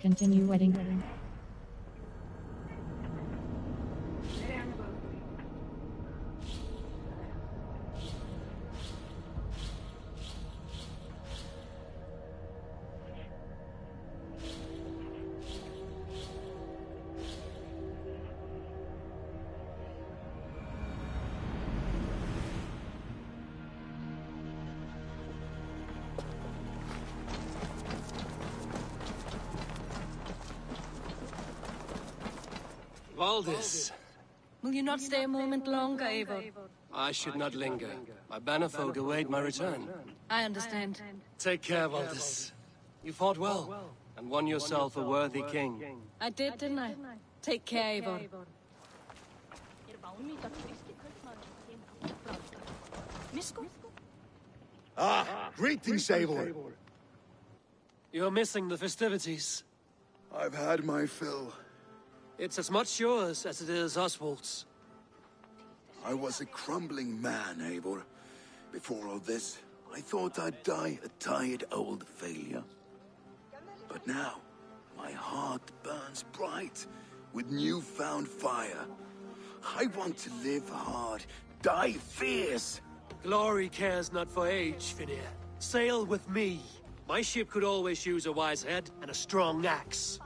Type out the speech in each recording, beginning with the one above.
Continue wedding. Valdis. Will you not stay a moment longer, Eivor? I should not linger. My banner folk await my return. I understand. Take care, Valdis. You fought well, and won yourself a worthy king. I did, didn't I? Take care, Eivor. Greetings, Eivor. You're missing the festivities. I've had my fill. It's as much yours as it is Oswald's. I was a crumbling man, Eivor. Before all this, I thought I'd die a tired old failure. But now, my heart burns bright with newfound fire. I want to live hard, die fierce. Glory cares not for age, Finir. Sail with me. My ship could always use a wise head and a strong axe.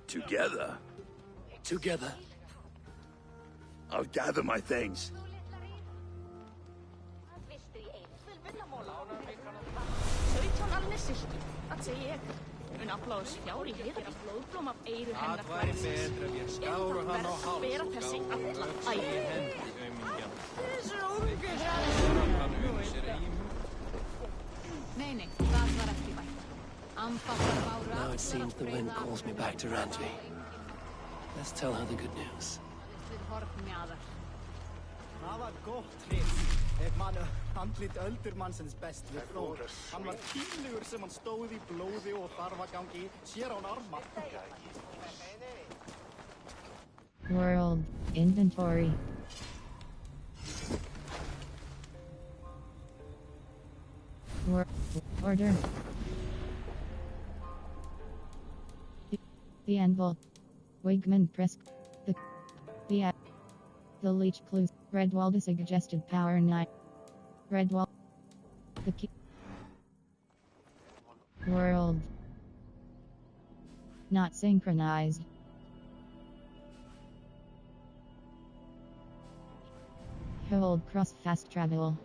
Together? Together. I'll gather my things. Een applaus fjár í heiðri blóðblóm af eyru hennar flæðisins. Bera þessi alla æði. Þessi ungu Nei, það var ekki vægt. Now it seems the wind calls me back to Randvi. Let's tell her the good news. Það var gott hrif. Man andlit öldurmannsins best við þór. Hann var tímlegur sem hann stóð í blóði og þarfagangi, sér án arma. World inventory. Order. The anvil. Wigman Presk. The leech clues. Redwall is suggested power 9. Redwall. The key. World. Not synchronized. Hold cross fast travel.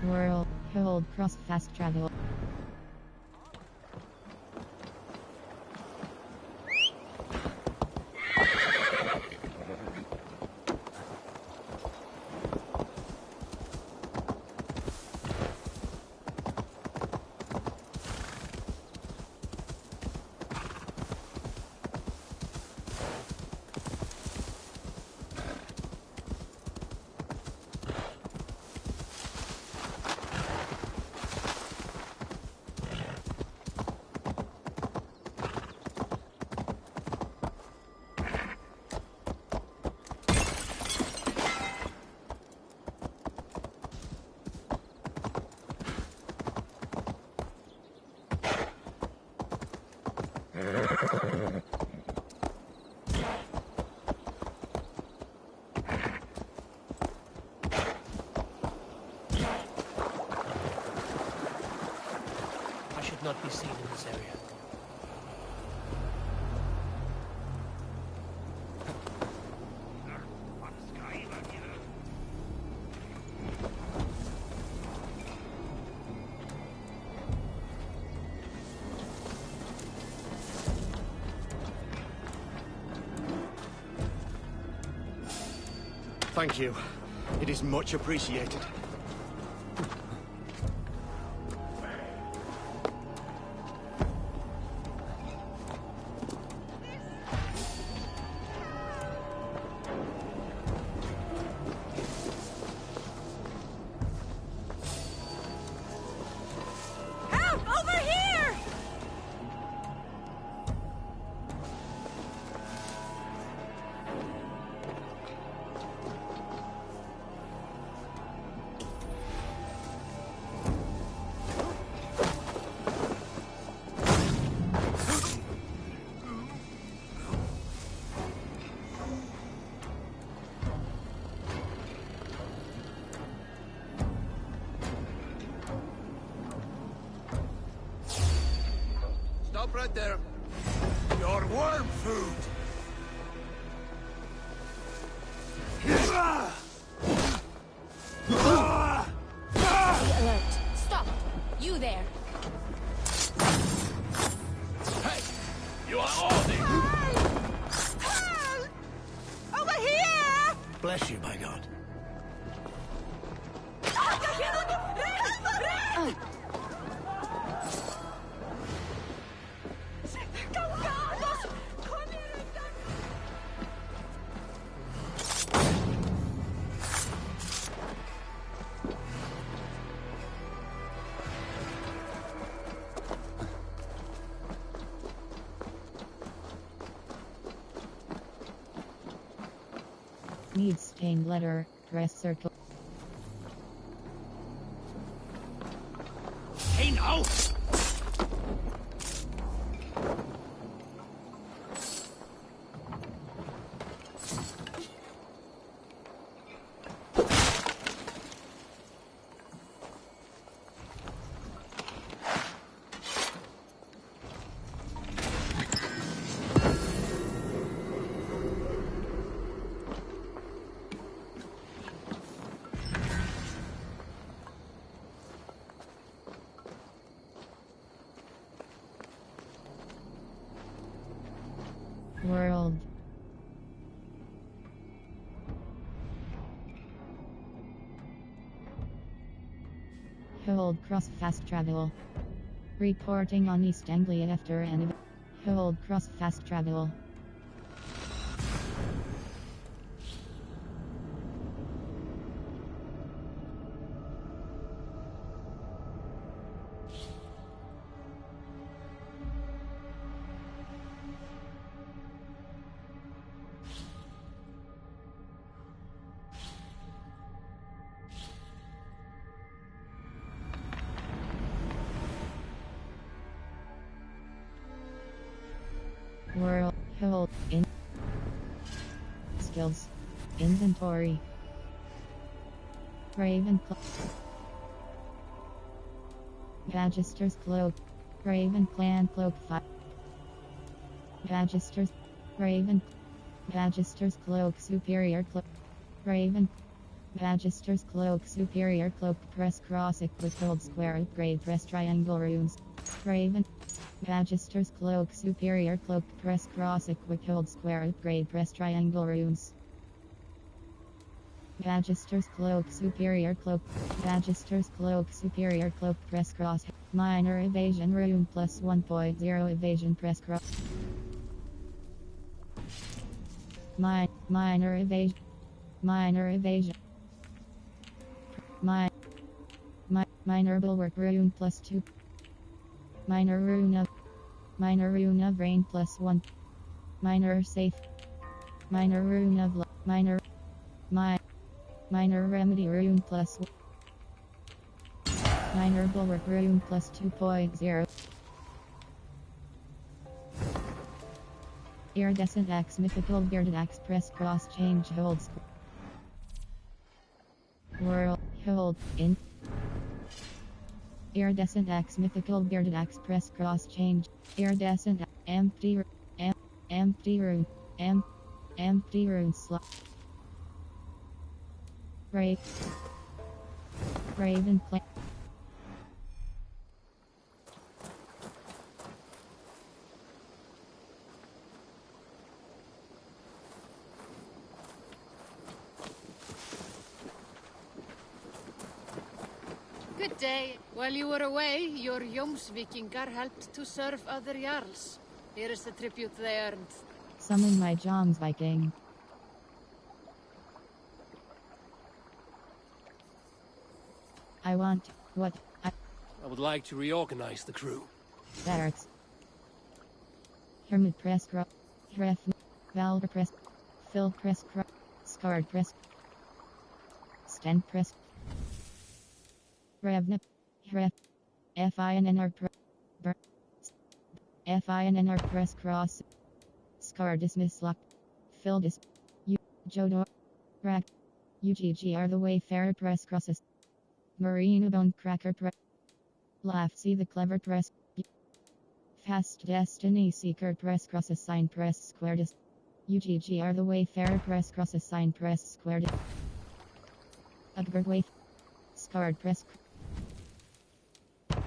World, hold cross fast travel. Not be seen in this area. Thank you. It is much appreciated. Stop right there. Your worm food. Alert. Stop. You there. Hey, you are all there. Help! Over here! Bless you, by God. Needs stained letter, press circle. Hey, now! World. Hold cross fast travel. Reporting on East Anglia after an event. Hold cross fast travel. World. Hold. In. Skills. Inventory. Raven cloak. Magister's cloak. Raven clan cloak 5. Magister's. Raven. Magister's cloak superior cloak. Raven. Magister's cloak superior cloak press cross equipped hold square upgrade press triangle runes. Raven. Magister's cloak superior cloak press cross equipped hold square upgrade press triangle runes. Magister's cloak superior cloak. Magister's cloak superior cloak press cross. Minor evasion rune plus 1.0 evasion press cross. Minor evasion. Minor evasion. Minor bulwark rune plus 2. Minor rune of rain plus 1. Minor safe. Minor rune of minor remedy rune plus 1. Minor bulwark rune plus 2.0. Iridescent axe mythical bearded axe press cross change holds. World hold in. Iridescent axe mythical bearded axe press cross change. Iridescent empty empty rune empty rune slot. Raven play. Good day. While you were away, your Jomsvikingar helped to serve other Jarls. Here is the tribute they earned. Summon my Joms Viking. I want what I would like to reorganize the crew. Barracks. Hermit press crop. Ref. Valor press. Phil press crop. Scarred press. Sten press. Revnip. Ref. FINNR press. FINNR press cross. Scar dismiss lock. Phil dis. Jodor. Rack. UGG are the Wayfarer press crosses. Marina bone cracker press. Laugh see the clever press. Fast Destiny Seeker press cross assign press square dis. UGGR the Wayfarer press cross assign press square dis. Ugbert Wayf. Scarred press.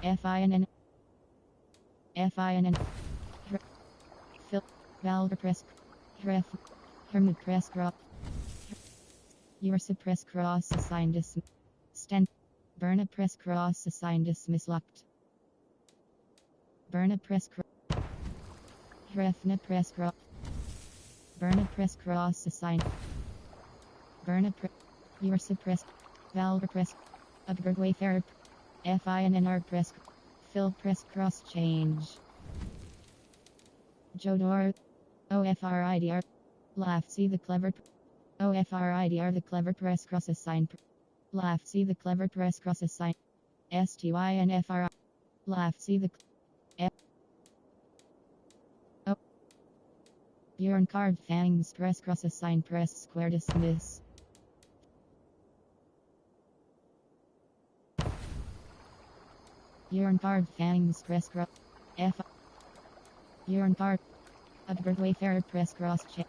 FINN. FINN. Phil. Valver press. Ref. Hermit press cross. Ursa press cross assigned dismiss. Stent. Berna press cross assigned dismiss locked. Berna press cross. Refna press cross. Berna press cross assigned. Berna press. Ursa press. Valver press. Upgrade Wayfarer. FINNR press. Phil press cross change. Jodor. OFRIDR. Laugh see the clever. OFRIDR the clever press cross assign. Laugh see the clever press cross assign. STYNFR. Laugh see the. Oh. Bjorn carved fangs press cross assign press square dismiss. Bjorn carved fangs press cross. F. Bjorn carved. Upgrade Wayfarer press cross check.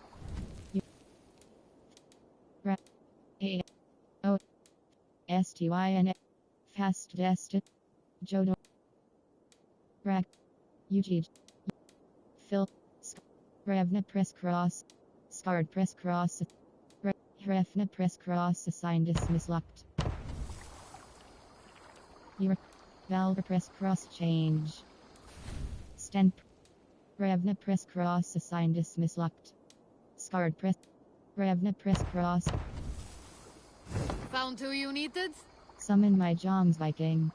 A. O. STYN. Fast Destin. Jodo. Rag. UG. Phil. Revna press cross. Scarred press cross. Refna press cross assigned dismiss locked. Valve press cross change. Stent. Revna press cross assigned dismiss locked. Scarred press. Revna press cross. Found who you needed? Summon my Joms Viking.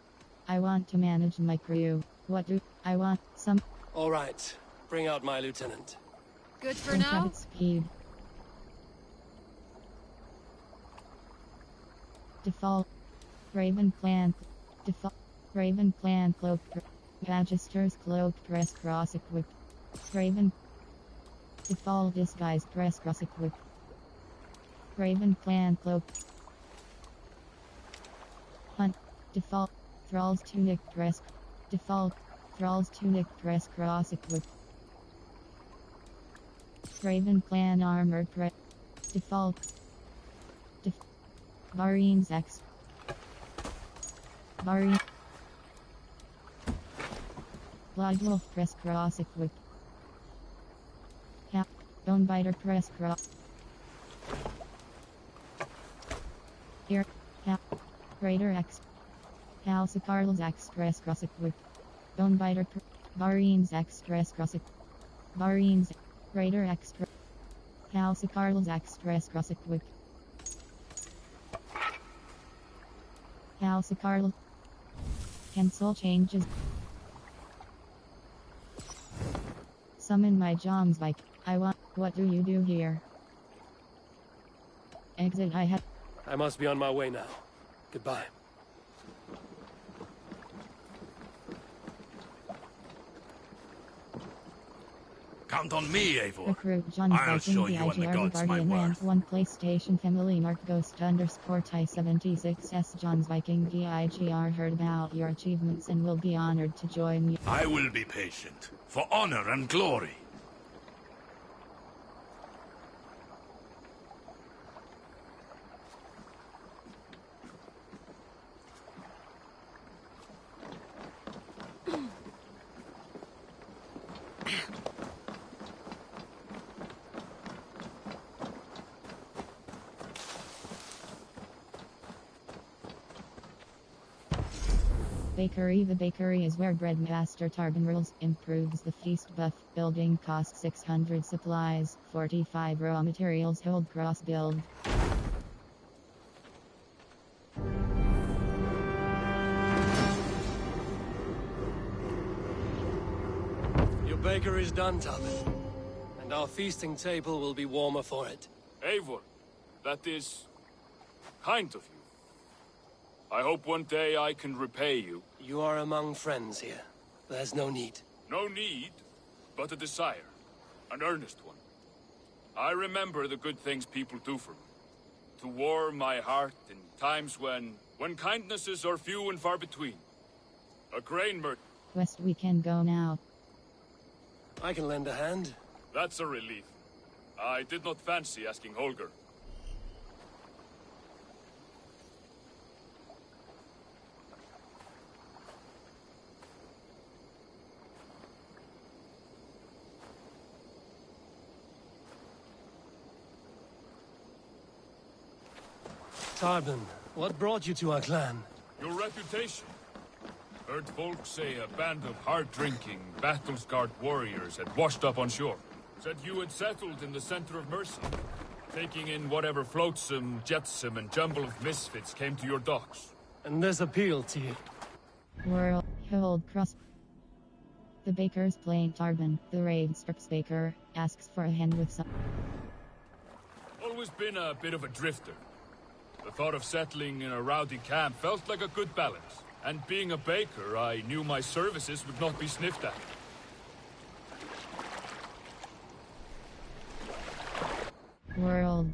I want to manage my crew. What do I want? Some. All right. Bring out my lieutenant. Good for now? Rapid speed. Default. Raven Clan. Default. Raven Clan Cloak. Magister's Cloak Press Cross Equip. Raven. Default Disguise Press Cross Equip. Raven Clan Cloak. Hunt. Default. Thrall's Tunic Press. Default. Thrall's Tunic Press Cross Equip. Raven Clan Armor Press. Default. Varines X. Varine. Bloodwolf Press Cross Equip. Cap. Bonebiter Press Cross. Here. Cap. Raider X. House of Carlos Express Cross Equip. Bonebiter. Varines Express Cross Equip. Varines. Raider Express. House of Carlos Express Cross Equip. House of Carlos. Cancel changes. Summon my Joms bike. I want. What do you do here? Exit I have. I must be on my way now. Goodbye. Count on me, Eivor. Recruit John I'll Viking, show you and the gods my worth. 1 PlayStation Family Mark Ghost _ Ty76S John's Viking GIGR heard about your achievements and will be honored to join you. I will be patient, for honor and glory. Bakery. The bakery is where Breadmaster Tarban rules. Improves the feast buff. Building costs 600 supplies. 45 raw materials. Hold cross build. Your bakery is done, Tarban. And our feasting table will be warmer for it. Eivor, that is kind of you. I hope one day I can repay you. You are among friends here. There's no need. No need, but a desire. An earnest one. I remember the good things people do for me. To warm my heart in times when kindnesses are few and far between. A grain merchant. West we can go now. I can lend a hand. That's a relief. I did not fancy asking Holger. Tarbin, what brought you to our clan? Your reputation. Heard folks say a band of hard-drinking, battle-scarred warriors had washed up on shore. Said you had settled in the center of Mercy, taking in whatever flotsam, jetsam, and jumble of misfits came to your docks. And this appeal to you? World, hold cross. The baker's playing Tarbin, the raid strips baker, asks for a hand with some. Always been a bit of a drifter. The thought of settling in a rowdy camp felt like a good balance. And being a baker, I knew my services would not be sniffed at. World.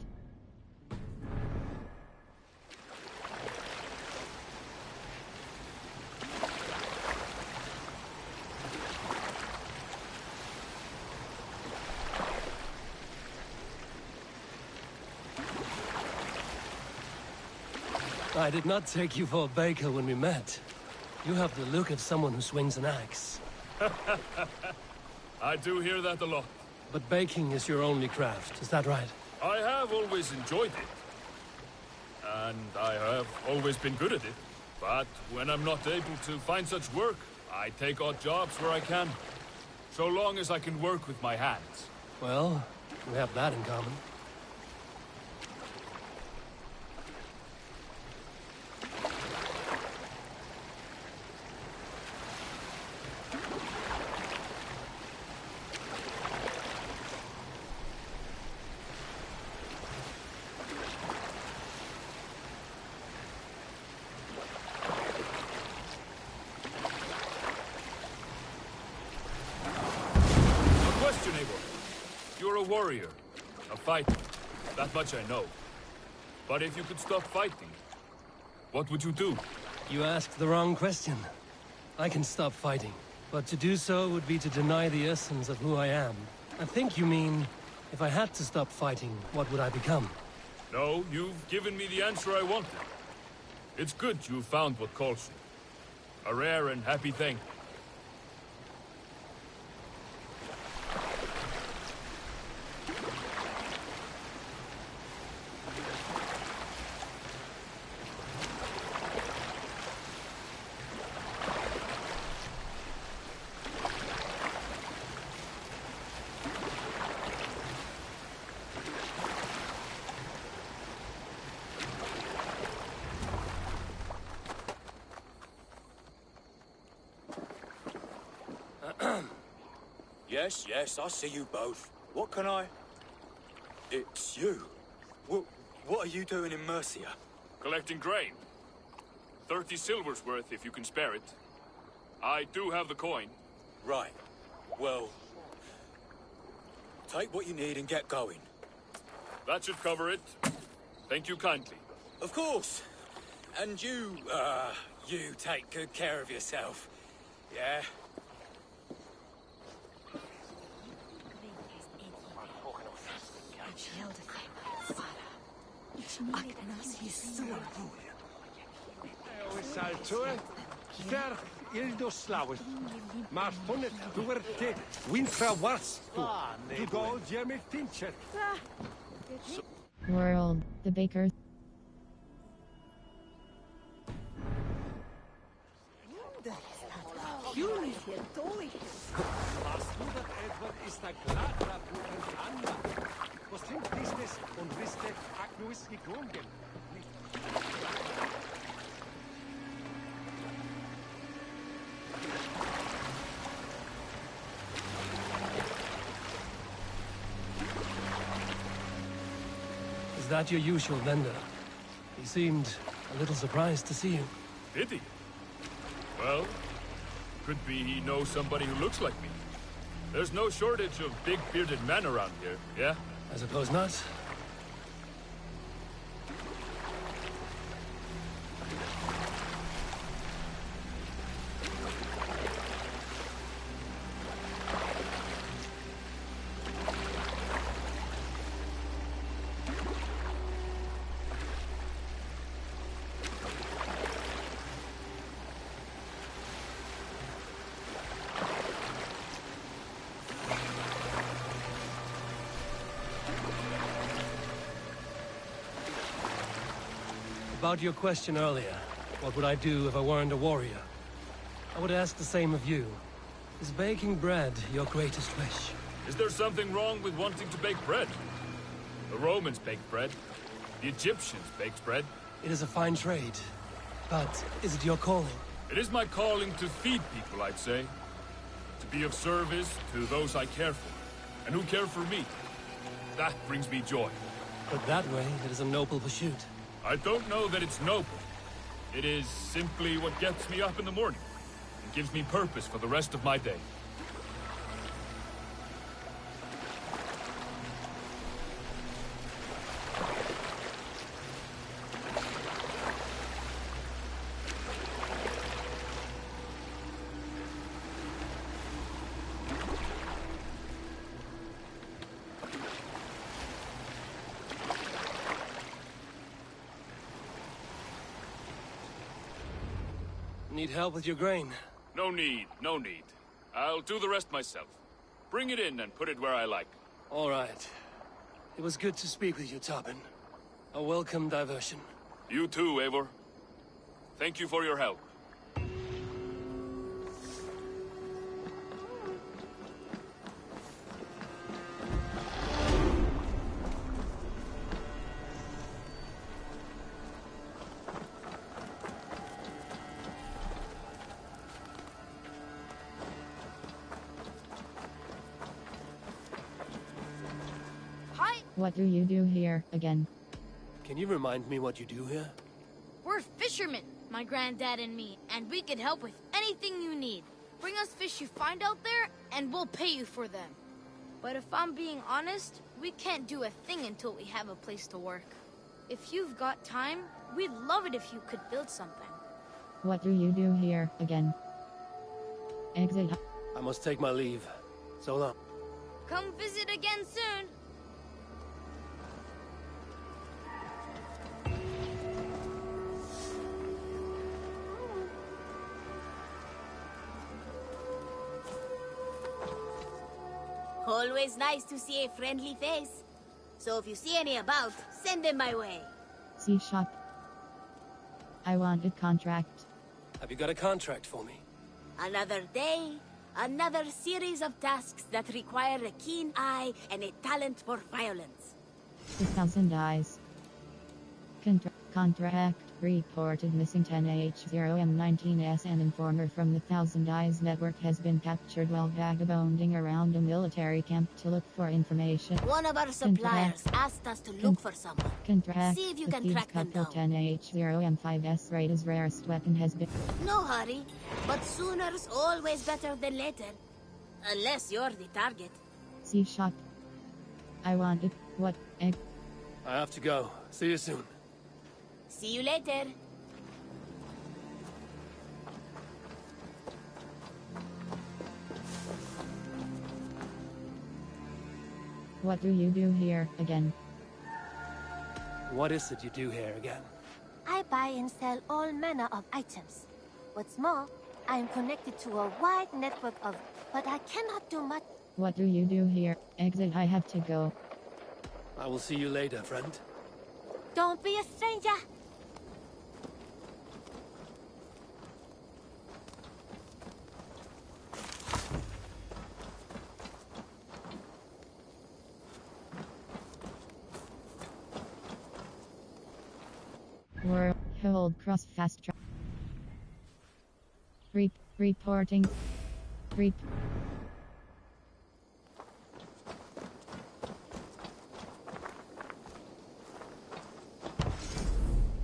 I did not take you for a baker when we met. You have the look of someone who swings an axe. I do hear that a lot. But baking is your only craft, is that right? I have always enjoyed it. And I have always been good at it. But when I'm not able to find such work, I take odd jobs where I can. So long as I can work with my hands. Well, we have that in common. You're a warrior, a fighter. That much I know. But if you could stop fighting, what would you do? You asked the wrong question. I can stop fighting, but to do so would be to deny the essence of who I am. I think you mean, if I had to stop fighting, what would I become? No, you've given me the answer I wanted. It's good you found what calls you. A rare and happy thing. Yes, I see you both. What can I... It's you. What are you doing in Mercia? Collecting grain. 30 silver's worth if you can spare it. I do have the coin. Right. Well... take what you need and get going. That should cover it. Thank you kindly. Of course. And you take good care of yourself. Yeah? World, the baker. Is that your usual vendor? He seemed a little surprised to see you. Did he? Well, could be he knows somebody who looks like me. There's no shortage of big bearded men around here, yeah? I suppose not. About your question earlier, what would I do if I weren't a warrior? I would ask the same of you. Is baking bread your greatest wish? Is there something wrong with wanting to bake bread? The Romans baked bread. The Egyptians baked bread. It is a fine trade. But is it your calling? It is my calling to feed people, I'd say. To be of service to those I care for, and who care for me. That brings me joy. But that way, it is a noble pursuit. I don't know that it's noble. It is simply what gets me up in the morning. It gives me purpose for the rest of my day. Need help with your grain? No need, no need. I'll do the rest myself. Bring it in and put it where I like. All right. It was good to speak with you, Tobin. A welcome diversion. You too, Eivor. Thank you for your help. What do you do here, again? Can you remind me what you do here? We're fishermen, my granddad and me, and we can help with anything you need. Bring us fish you find out there, and we'll pay you for them. But if I'm being honest, we can't do a thing until we have a place to work. If you've got time, we'd love it if you could build something. What do you do here, again? Exit. I must take my leave. So long. Come visit again soon. Always nice to see a friendly face. So if you see any about, send them my way. See shop. I want a contract. Have you got a contract for me? Another day, another series of tasks that require a keen eye and a talent for violence. 2,000 eyes. Contract reported missing 10H0M19S. An informer from the Thousand Eyes network has been captured while vagabonding around a military camp to look for information. One of our suppliers asked us to look for someone. See if you can track them down. 10H0M5S Raid's rarest weapon has been... No hurry, but sooner's always better than later. Unless you're the target. See shop. I want it. What? I have to go. See you soon. See you later. What do you do here, again? What is it you do here again? I buy and sell all manner of items. What's more, I am connected to a wide network of... but I cannot do much. What do you do here? Exit. I have to go. I will see you later, friend. Don't be a stranger. Hold cross fast track. Reporting.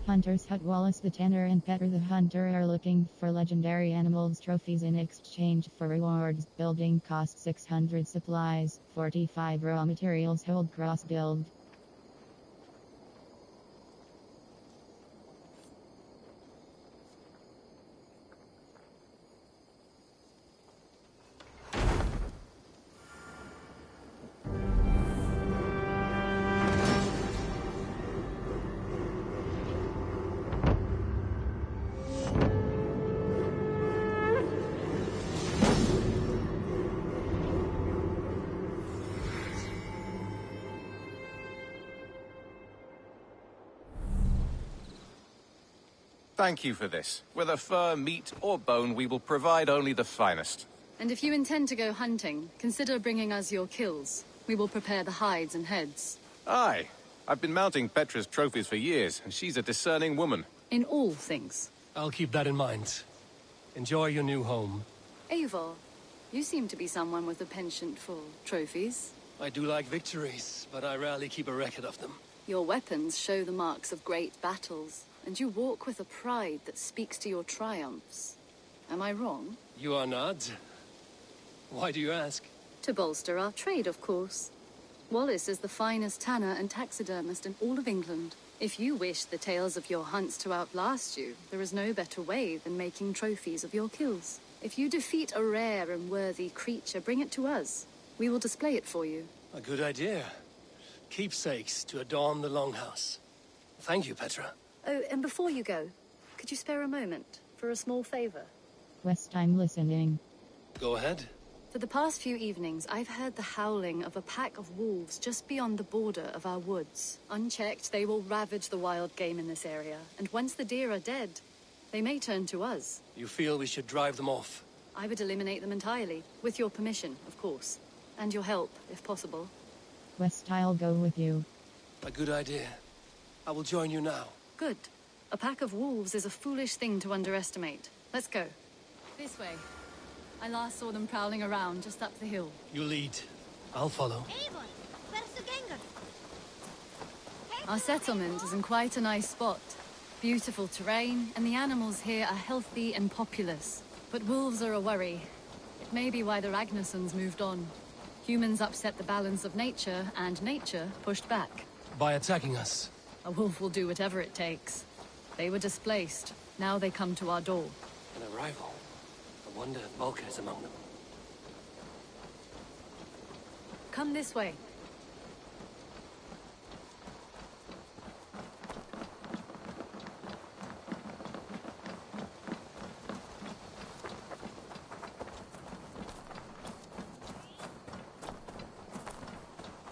Hunters Hut Wallace the Tanner and Petter the Hunter are looking for legendary animals trophies in exchange for rewards. Building cost 600 supplies, 45 raw materials. Hold cross build. Thank you for this. Whether fur, meat, or bone, we will provide only the finest. And if you intend to go hunting, consider bringing us your kills. We will prepare the hides and heads. Aye. I've been mounting Petra's trophies for years, and she's a discerning woman. In all things. I'll keep that in mind. Enjoy your new home. Eivor, you seem to be someone with a penchant for trophies. I do like victories, but I rarely keep a record of them. Your weapons show the marks of great battles, and you walk with a pride that speaks to your triumphs. Am I wrong? You are not. Why do you ask? To bolster our trade, of course. Wallace is the finest tanner and taxidermist in all of England. If you wish the tales of your hunts to outlast you, there is no better way than making trophies of your kills. If you defeat a rare and worthy creature, bring it to us. We will display it for you. A good idea. Keepsakes to adorn the longhouse. Thank you, Petra. Oh, and before you go, could you spare a moment for a small favor? West, I'm listening. Go ahead. For the past few evenings, I've heard the howling of a pack of wolves just beyond the border of our woods. Unchecked, they will ravage the wild game in this area, and once the deer are dead, they may turn to us. You feel we should drive them off? I would eliminate them entirely, with your permission, of course. And your help, if possible. West, I'll go with you. A good idea. I will join you now. Good. A pack of wolves is a foolish thing to underestimate. Let's go. This way. I last saw them prowling around just up the hill. You lead. I'll follow. Eivor, where's the ganger? Our settlement is in quite a nice spot. Beautiful terrain, and the animals here are healthy and populous. But wolves are a worry. It may be why the Ragnarsons moved on. Humans upset the balance of nature, and nature pushed back. By attacking us? A wolf will do whatever it takes. They were displaced. Now they come to our door. An arrival. I wonder if Volker is among them. Come this way.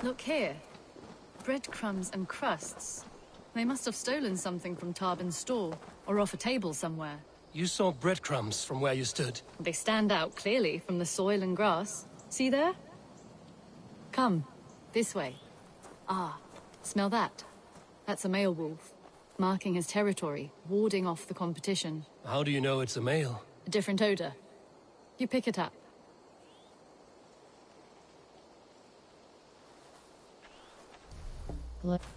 Look here. Breadcrumbs and crusts. They must have stolen something from Tarbin's store, or off a table somewhere. You saw breadcrumbs from where you stood. They stand out clearly from the soil and grass. See there? Come, this way. Ah, smell that? That's a male wolf, marking his territory, warding off the competition. How do you know it's a male? A different odor. You pick it up.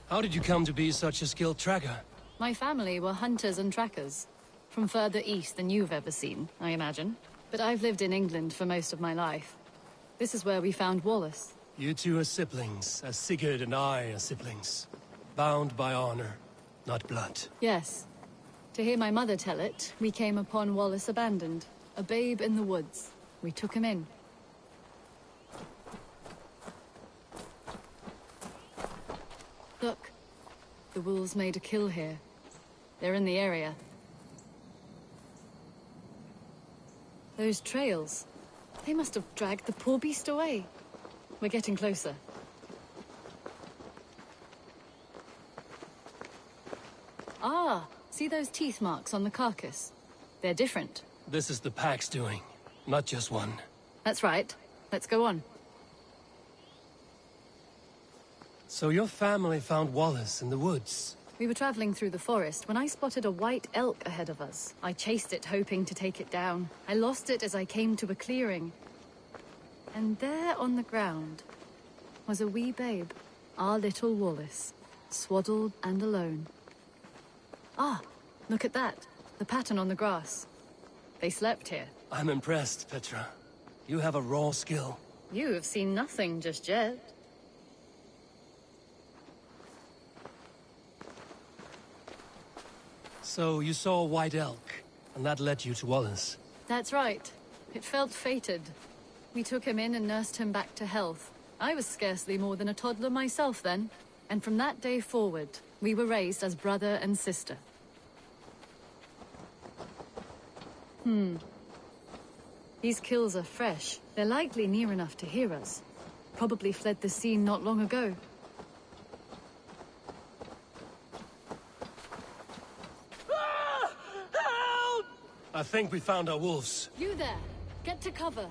How did you come to be such a skilled tracker? My family were hunters and trackers. From further east than you've ever seen, I imagine. But I've lived in England for most of my life. This is where we found Wallace. You two are siblings, as Sigurd and I are siblings. Bound by honor, not blood. Yes. To hear my mother tell it, we came upon Wallace abandoned. A babe in the woods. We took him in. Look. The wolves made a kill here. They're in the area. Those trails. They must have dragged the poor beast away. We're getting closer. Ah, see those teeth marks on the carcass? They're different. This is the pack's doing, not just one. That's right. Let's go on. So your family found Wallace in the woods? We were traveling through the forest when I spotted a white elk ahead of us. I chased it, hoping to take it down. I lost it as I came to a clearing. And there on the ground was a wee babe, our little Wallace, swaddled and alone. Ah, look at that. The pattern on the grass. They slept here. I'm impressed, Petra. You have a raw skill. You have seen nothing just yet. So you saw a white elk, and that led you to Wallace? That's right. It felt fated. We took him in and nursed him back to health. I was scarcely more than a toddler myself then. And from that day forward, we were raised as brother and sister. These kills are fresh. They're likely near enough to hear us. Probably fled the scene not long ago. I think we found our wolves. You there! Get to cover.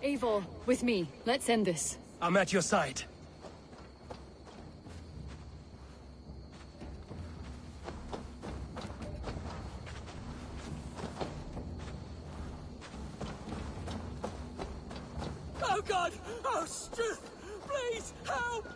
Eivor, with me. Let's end this. I'm at your side. Oh God! Oh, strength! Please, help!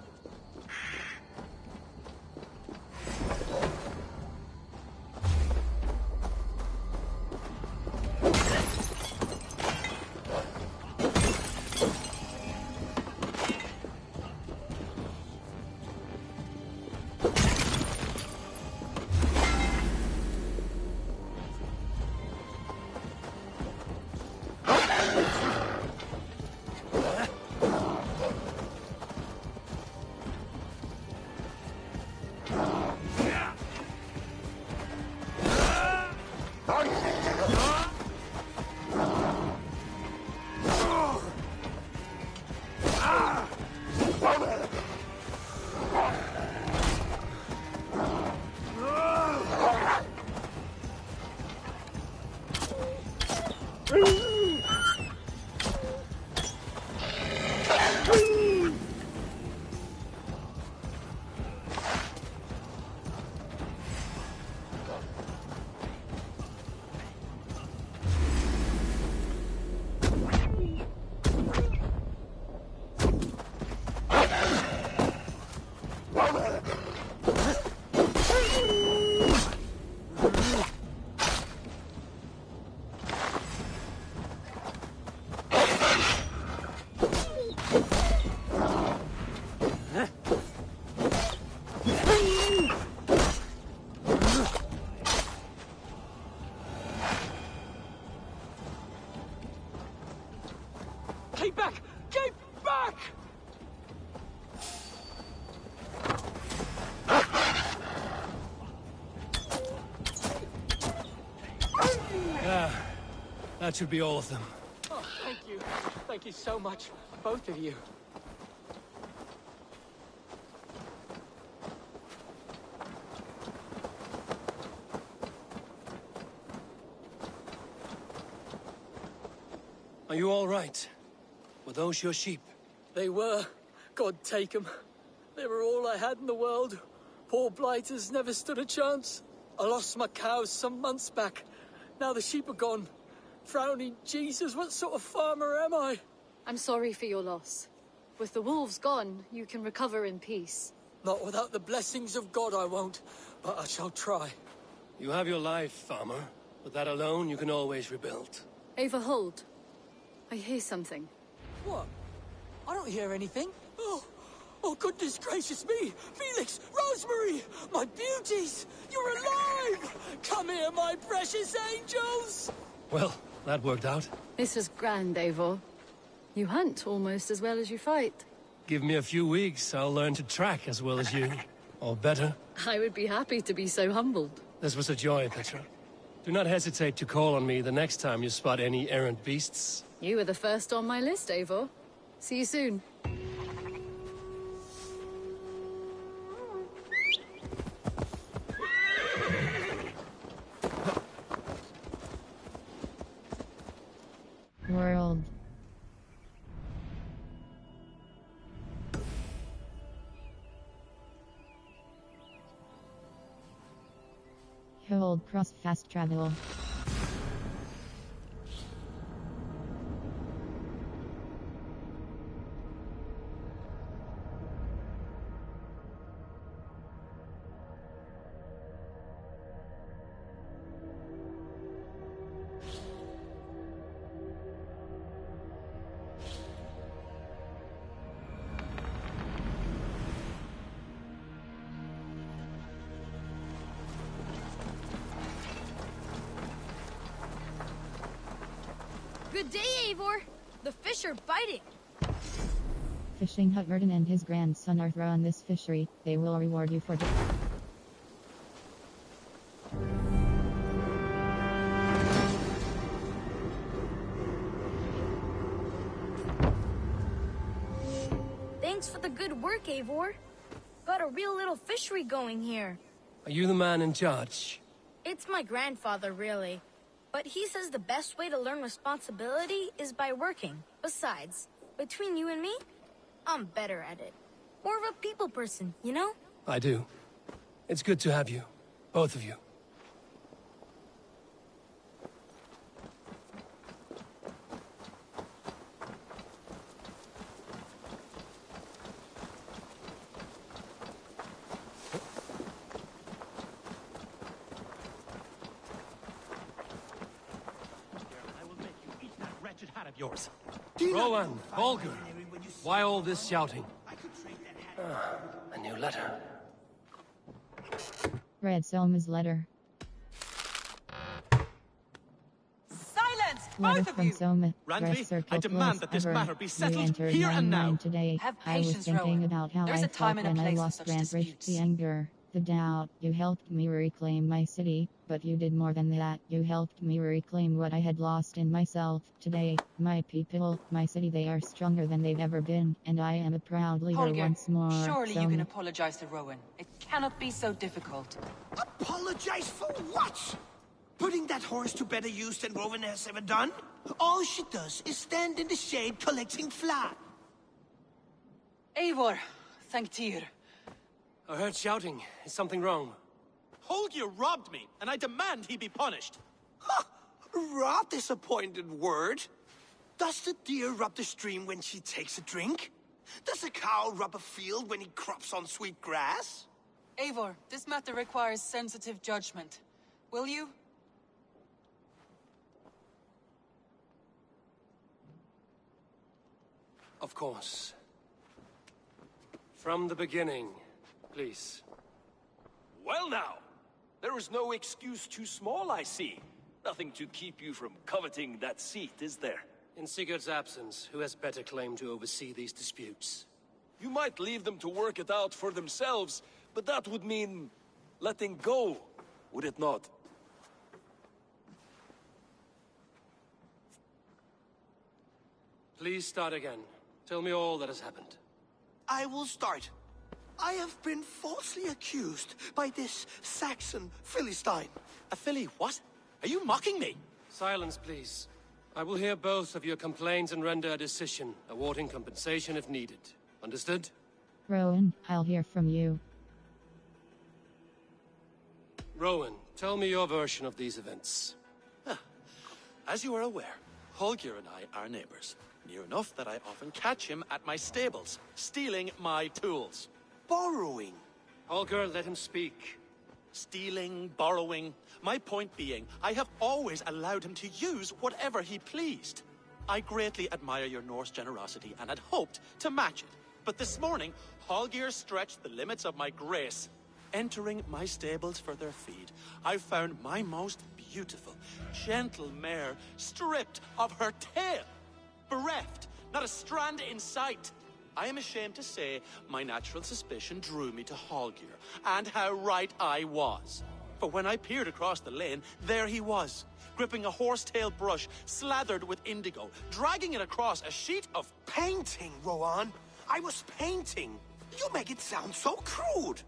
Keep back! Keep back! Yeah, that should be all of them. Oh, thank you. Thank you so much, both of you. Are you all right? Were those your sheep? They were. God take them. They were all I had in the world. Poor blighters never stood a chance. I lost my cows some months back. Now the sheep are gone. Frowning Jesus, what sort of farmer am I? I'm sorry for your loss. With the wolves gone, you can recover in peace. Not without the blessings of God I won't, but I shall try. You have your life, farmer. With that alone, you can always rebuild. Ava, hold. I hear something. What? I don't hear anything. Oh, goodness gracious me! Felix, Rosemary, my beauties! You're alive! Come here, my precious angels! Well, that worked out. This is grand, Eivor. You hunt almost as well as you fight. Give me a few weeks, I'll learn to track as well as you. Or better. I would be happy to be so humbled. This was a joy, Petra. Do not hesitate to call on me the next time you spot any errant beasts. You were the first on my list, Eivor. See you soon. World. Hold cross fast travel. Good day, Eivor. The fish are biting. Fishing hut Verdun and his grandson are on this fishery. They will reward you for Thanks for the good work, Eivor. Got a real little fishery going here. Are you the man in charge? It's my grandfather, really. But he says the best way to learn responsibility is by working. Besides, between you and me, I'm better at it. More of a people person, you know? I do. It's good to have you. Both of you. Hat of yours. Rowan, Volker, why all this shouting? A new letter. Read Selma's letter. Silence, Letter both of from you! Selma. Randvi, I demand that this matter be settled here and now. Today. Have I was patience, thinking Rowan. about how There's I a time felt and a when I place for lost such Randbridge, disputes. the anger, the doubt. You helped me reclaim my city, but you did more than that. You helped me reclaim what I had lost in myself. Today, my people, my city, they are stronger than they've ever been, and I am a proud leader Holger, once more. surely you Selma. can apologize to Rowan. It cannot be so difficult. Apologize for what? Putting that horse to better use than Rowan has ever done? All she does is stand in the shade collecting fly. Eivor, thank Tyr. I heard shouting. Is something wrong? Holger robbed me, and I demand he be punished. Ha! Robbed is a pointed word. Does the deer rub the stream when she takes a drink? Does a cow rub a field when he crops on sweet grass? Eivor, this matter requires sensitive judgment. Will you? Of course. From the beginning, please. Well now, there is no excuse too small, I see. Nothing to keep you from coveting that seat, is there? In Sigurd's absence, who has better claim to oversee these disputes? You might leave them to work it out for themselves, but that would mean letting go, would it not? Please start again. Tell me all that has happened. I will start. I have been falsely accused by this Saxon Philistine. A Philly what? Are you mocking me? Silence, please. I will hear both of your complaints and render a decision, awarding compensation if needed. Understood? Rowan, I'll hear from you. Rowan, tell me your version of these events. As you are aware, Holger and I are neighbors. Near enough that I often catch him at my stables, stealing my tools. Borrowing. Holger, let him speak. Stealing, borrowing. My point being, I have always allowed him to use whatever he pleased. I greatly admire your Norse generosity and had hoped to match it. But this morning, Holger stretched the limits of my grace. Entering my stables for their feed, I found my most beautiful, gentle mare stripped of her tail. Bereft, not a strand in sight. I am ashamed to say my natural suspicion drew me to Holger, and how right I was. For when I peered across the lane, there he was, gripping a horsetail brush slathered with indigo, dragging it across a sheet of painting, Rowan. I was painting. You make it sound so crude.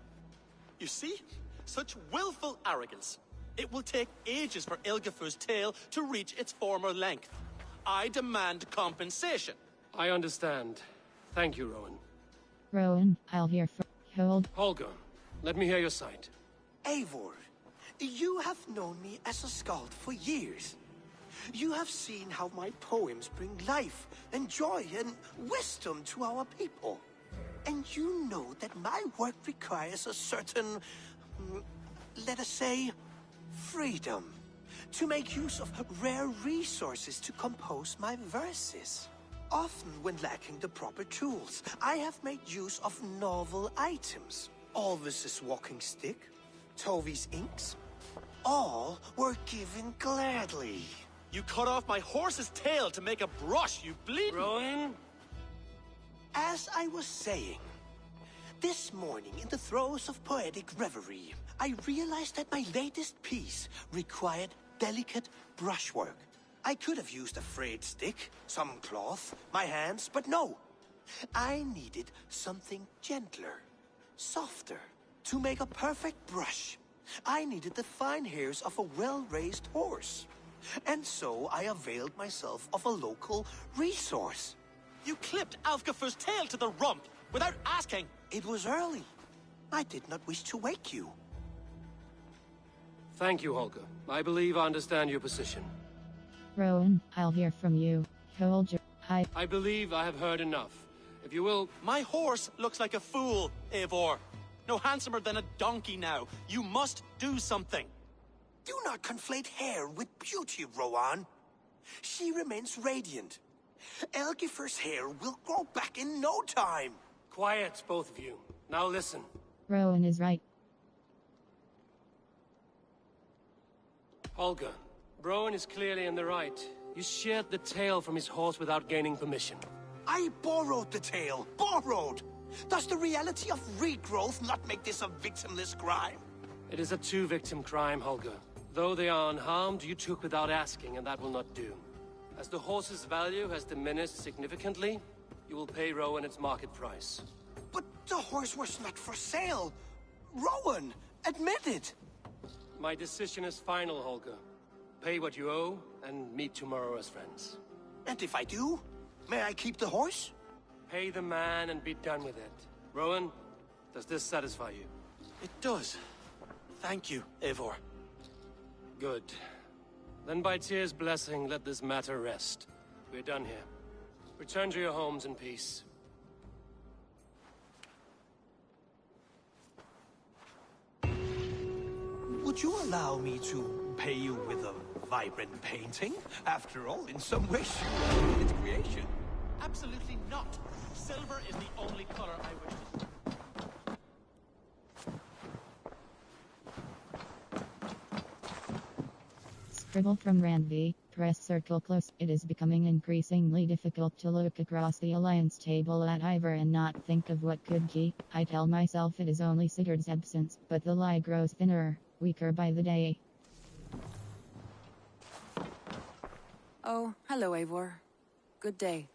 You see? Such willful arrogance. It will take ages for Ilgefu's tail to reach its former length. I demand compensation. I understand. Thank you, Rowan. Rowan, I'll hear from Holger, let me hear your side. Eivor, you have known me as a skald for years. You have seen how my poems bring life and joy and wisdom to our people. And you know that my work requires a certain, let us say, freedom. To make use of rare resources to compose my verses. Often when lacking the proper tools, I have made use of novel items. Alvis's walking stick, Tovi's inks, all were given gladly. You cut off my horse's tail to make a brush, you bleeding... Rowan? As I was saying, this morning in the throes of poetic reverie, I realized that my latest piece required delicate brushwork. I could have used a frayed stick, some cloth, my hands, but no. I needed something gentler, softer. To make a perfect brush, I needed the fine hairs of a well-raised horse. And so I availed myself of a local resource. You clipped Alfgafu's tail to the rump without asking. It was early. I did not wish to wake you. Thank you, Holger. I believe I understand your position. Rowan, I'll hear from you. Hold your... I believe I have heard enough. If you will... My horse looks like a fool, Eivor. No handsomer than a donkey now. You must do something. Do not conflate hair with beauty, Rowan. She remains radiant. Elgifer's hair will grow back in no time. Quiet, both of you. Now listen. Rowan is right. Holger, Rowan is clearly in the right. You sheared the tail from his horse without gaining permission. I borrowed the tail. Borrowed! Does the reality of regrowth not make this a victimless crime? It is a two-victim crime, Holger. Though they are unharmed, you took without asking, and that will not do. As the horse's value has diminished significantly, you will pay Rowan its market price. But the horse was not for sale. Rowan, admit it. My decision is final, Holger. Pay what you owe, and meet tomorrow as friends. And if I do, may I keep the horse? Pay the man and be done with it. Rowan, does this satisfy you? It does. Thank you, Eivor. Good. Then by Tyr's blessing, let this matter rest. We're done here. Return to your homes in peace. Would you allow me to pay you with a vibrant painting? After all, in some ways, you are its creation. Absolutely not. Silver is the only color I wish to... Scribble from Randvi, press circle close. It is becoming increasingly difficult to look across the alliance table at Ivor and not think of what could be. I tell myself it is only Sigurd's absence, but the lie grows thinner, weaker by the day. Oh, hello, Eivor. Good day.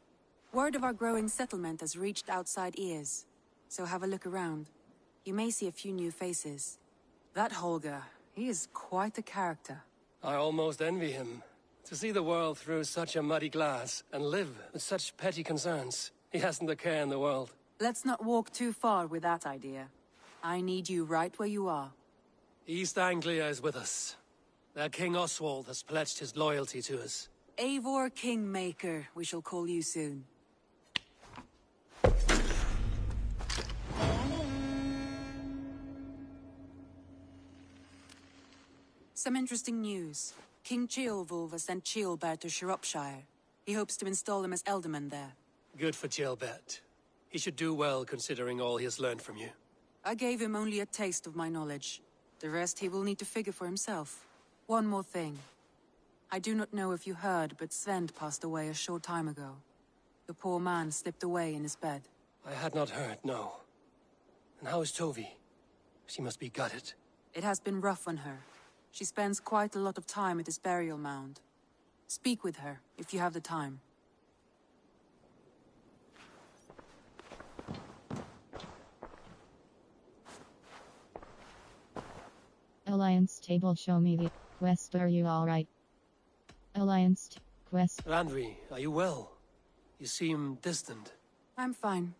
Word of our growing settlement has reached outside ears, so have a look around. You may see a few new faces. That Holger, he is quite a character. I almost envy him. To see the world through such a muddy glass and live with such petty concerns. He hasn't a care in the world. Let's not walk too far with that idea. I need you right where you are. East Anglia is with us. Their King Oswald has pledged his loyalty to us. Eivor Kingmaker, we shall call you soon. Some interesting news. King Ceolwulf has sent Ceolbert to Shropshire. He hopes to install him as Elderman there. Good for Ceolbert. He should do well considering all he has learned from you. I gave him only a taste of my knowledge. The rest he will need to figure for himself. One more thing. I do not know if you heard, but Svend passed away a short time ago. The poor man slipped away in his bed. I had not heard, no. And how is Tovi? She must be gutted. It has been rough on her. She spends quite a lot of time at his burial mound. Speak with her, if you have the time. Alliance table, show me the quest. Are you alright? Alliance quest. Randvi, are you well? You seem distant. I'm fine.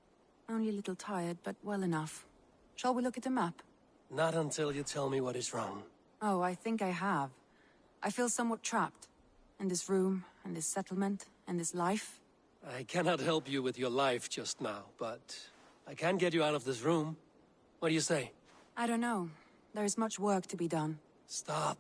Only a little tired, but well enough. Shall we look at the map? Not until you tell me what is wrong. Oh, I think I have. I feel somewhat trapped. In this room, and this settlement, and this life. I cannot help you with your life just now, but I can get you out of this room. What do you say? I don't know. There is much work to be done. Stop.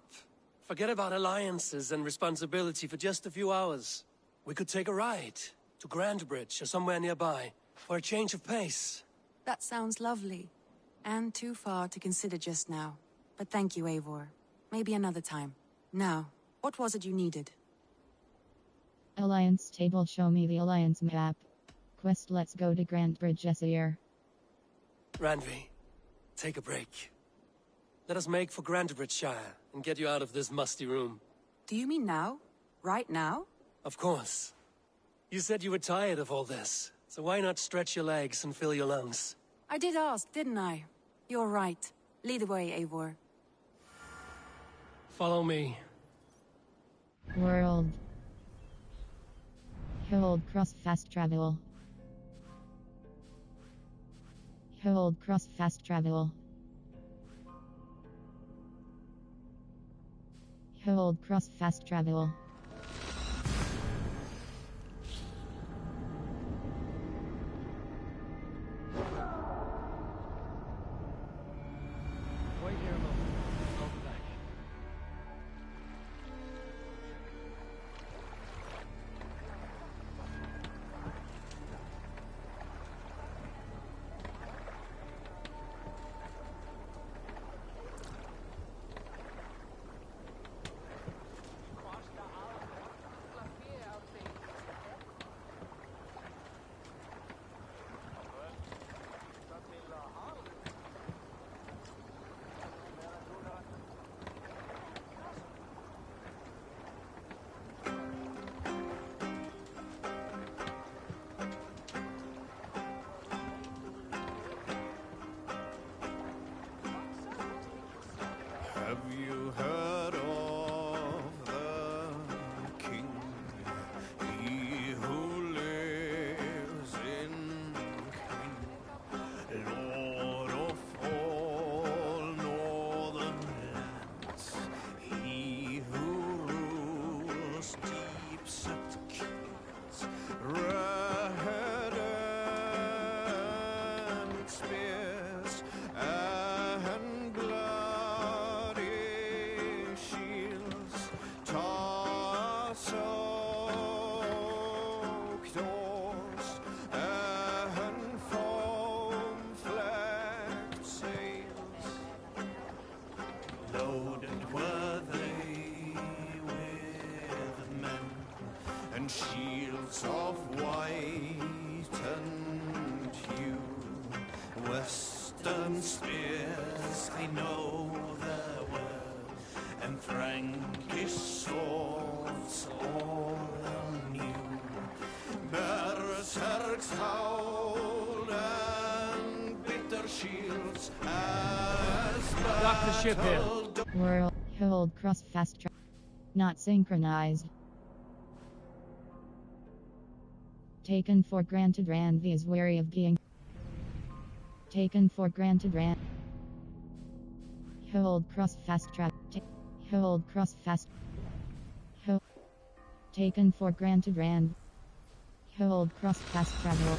Forget about alliances and responsibility for just a few hours. We could take a ride to Grandbridge or somewhere nearby for a change of pace. That sounds lovely. And too far to consider just now. But thank you, Eivor. Maybe another time. Now, what was it you needed? Alliance table, show me the Alliance map. Quest, let's go to Grandbridge Essir. Randvi, take a break. Let us make for Grandbridgeshire and get you out of this musty room. Do you mean now? Right now? Of course. You said you were tired of all this, so why not stretch your legs and fill your lungs? I did ask, didn't I? You're right. Lead the way, Eivor. Follow me. World. Hold cross fast travel. Hold cross fast travel. Hold cross fast travel. Wait here a moment. I'll be back. Have you heard of the king? He who lives in King, Lord of all northern lands. He who rules deep set kings, red and spears and bloody shields, tar-soaked oars and foam-flecked sails. Loaded were they with men and shields of white and hue. Western spears, I know there were, and Frankish swords all anew. Berserks howled and bitter shields as Dock the ship here. World. Hold cross fast travel. Not synchronized. Taken for granted. Ranvi is wary of being taken for granted. Hold cross fast travel. Hold cross fast. Hold. Taken for granted. Hold cross fast travel.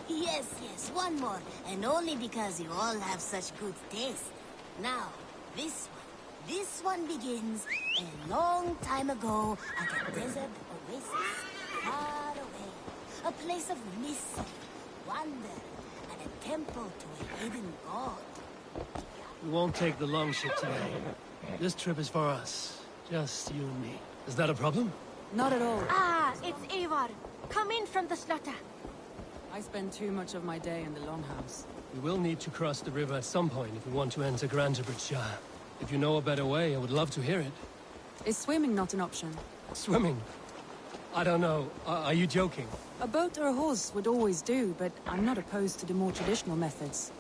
Yes, one more. And only because you all have such good taste. Now, this one begins a long time ago at a desert oasis, far away. A place of mystery, wonder, and a temple to a hidden god. We won't take the long ship today. This trip is for us. Just you and me. Is that a problem? Not at all. Ah, it's Eivor. Come in from the slaughter. I spend too much of my day in the Longhouse. We will need to cross the river at some point if we want to enter Grantabridgeshire. If you know a better way, I would love to hear it. Is swimming not an option? Swimming? I don't know. Are you joking? A boat or a horse would always do, but I'm not opposed to the more traditional methods.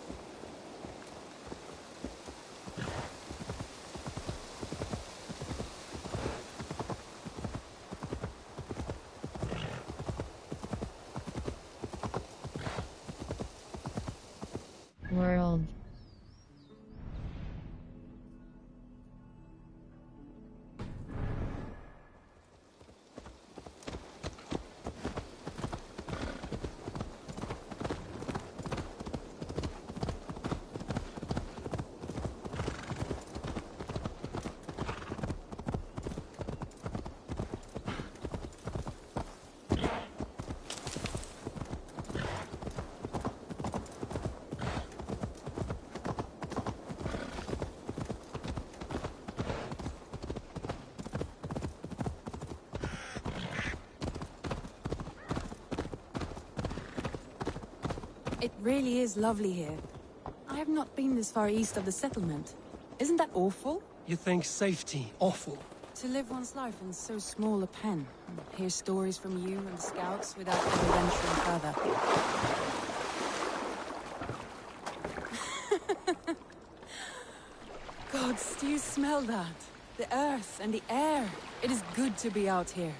World. It really is lovely here. I have not been this far east of the settlement. Isn't that awful? You think safety awful? To live one's life in so small a pen, and hear stories from you and the scouts without ever venturing further. Gods, do you smell that? The earth and the air. It is good to be out here.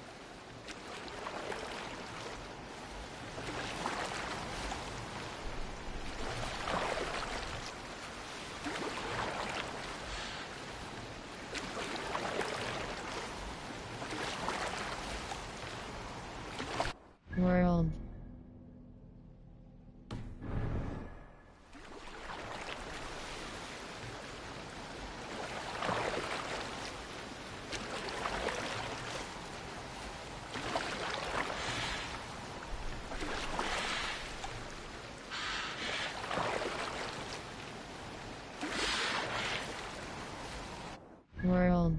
World. World.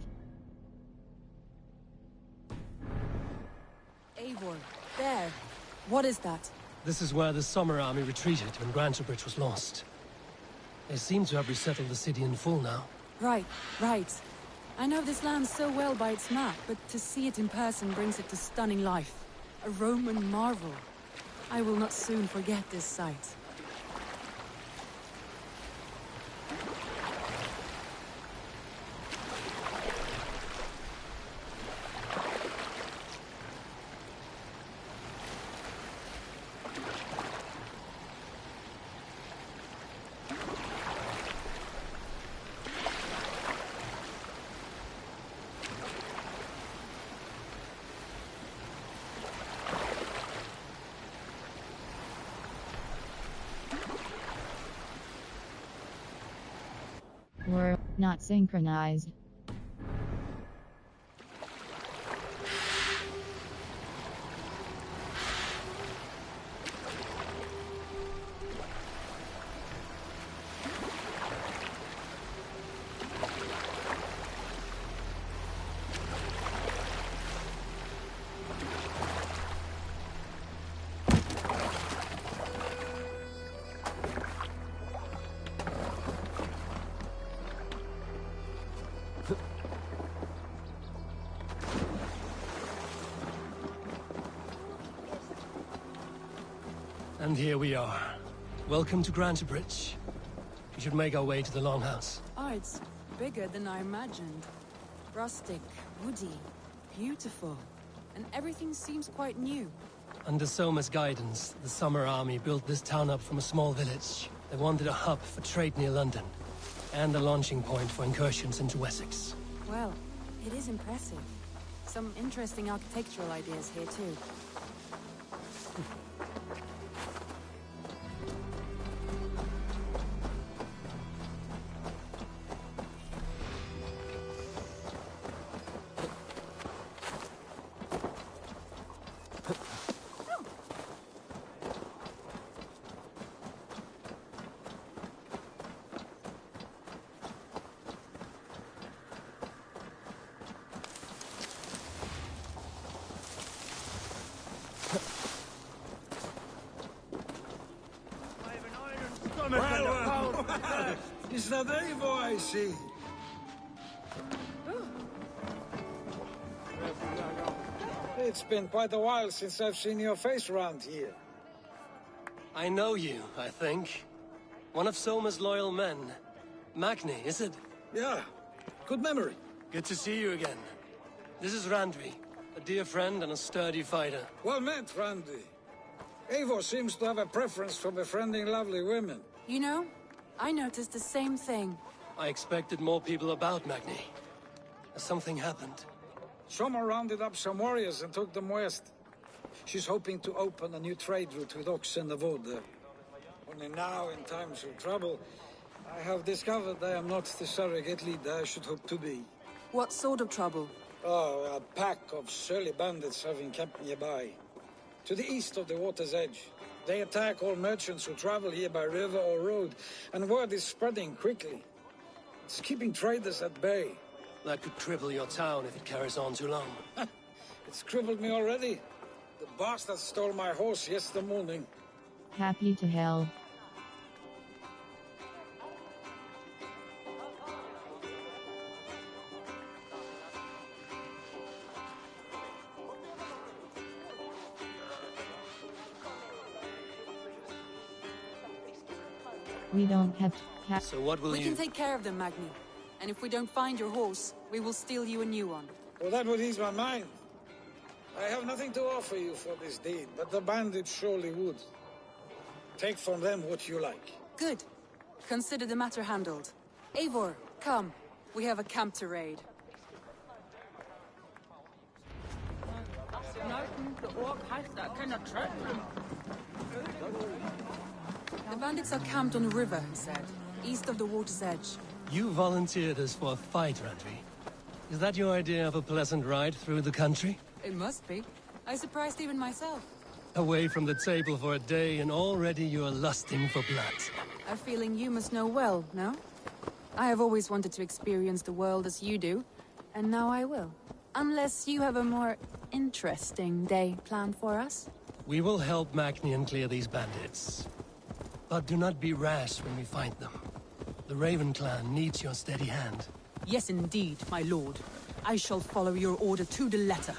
Eivor, there. What is that? This is where the Summer Army retreated when Grantebridge was lost. They seem to have resettled the city in full now. Right, right. I know this land so well by its map, but to see it in person brings it to stunning life. A Roman marvel. I will not soon forget this sight. World. Not synchronized. And here we are. Welcome to Grantebridge. We should make our way to the Longhouse. Oh, it's bigger than I imagined. Rustic, woody, beautiful. And everything seems quite new. Under Soma's guidance, the Summer Army built this town up from a small village. They wanted a hub for trade near London, and a launching point for incursions into Wessex. Well, it is impressive. Some interesting architectural ideas here too. Well, is that Eivor I see? It's been quite a while since I've seen your face around here. I know you, I think. One of Soma's loyal men. Magni, is it? Yeah, good memory. Good to see you again. This is Randvi, a dear friend and a sturdy fighter. Well met, Randvi. Eivor seems to have a preference for befriending lovely women. You know, I noticed the same thing. I expected more people about Magni. Has something happened? Soma rounded up some warriors and took them west. She's hoping to open a new trade route with oxen and wood. Only now, in times of trouble, I have discovered I am not the surrogate leader I should hope to be. What sort of trouble? Oh, a pack of surly bandits have encamped nearby. To the east of the water's edge. They attack all merchants who travel here by river or road, and word is spreading quickly. It's keeping traders at bay. That could cripple your town if it carries on too long. It's crippled me already. The bastard stole my horse yesterday morning. Happy to help. We don't have to... So what will We can take care of them, Magni. And if we don't find your horse, we will steal you a new one. Well, that would ease my mind. I have nothing to offer you for this deed, but the bandits surely would. Take from them what you like. Good. Consider the matter handled. Eivor, come. We have a camp to raid. The bandits are camped on the river, he said, east of the water's edge. You volunteered us for a fight, Randvi. Is that your idea of a pleasant ride through the country? It must be. I surprised even myself. Away from the table for a day and already you're lusting for blood. A feeling you must know well, no? I have always wanted to experience the world as you do, and now I will. Unless you have a more interesting day planned for us? We will help Magnian clear these bandits. But do not be rash when we find them. The Raven clan needs your steady hand. Yes, indeed, my lord. I shall follow your order to the letter.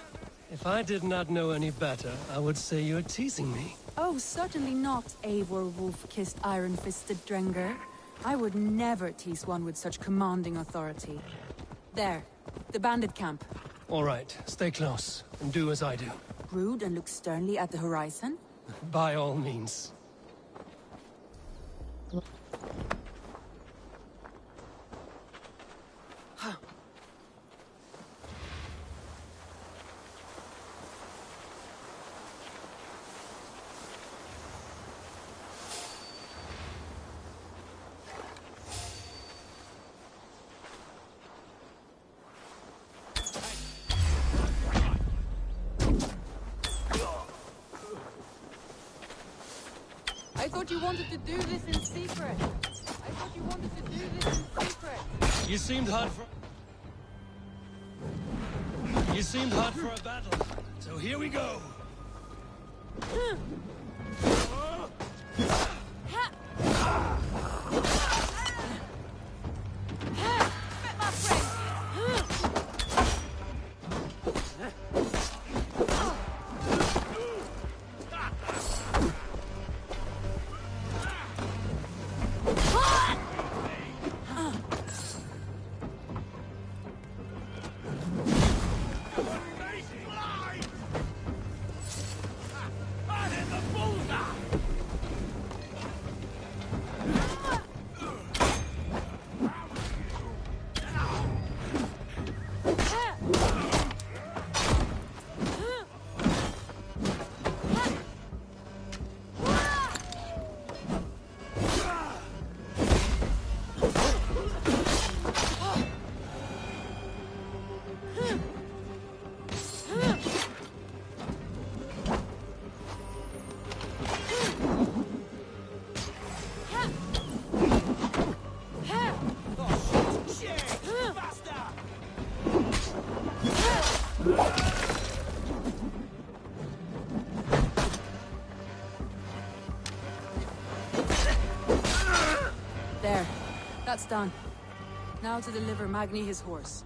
If I did not know any better, I would say you're teasing me. Oh, certainly not, Eivor wolf-kissed iron-fisted Drenger. I would never tease one with such commanding authority. There, the bandit camp. All right, stay close, and do as I do. Brood and look sternly at the horizon? By all means. I thought you wanted to do this in secret. You seemed hot for a battle. So here we go. There. That's done. Now to deliver Magni his horse.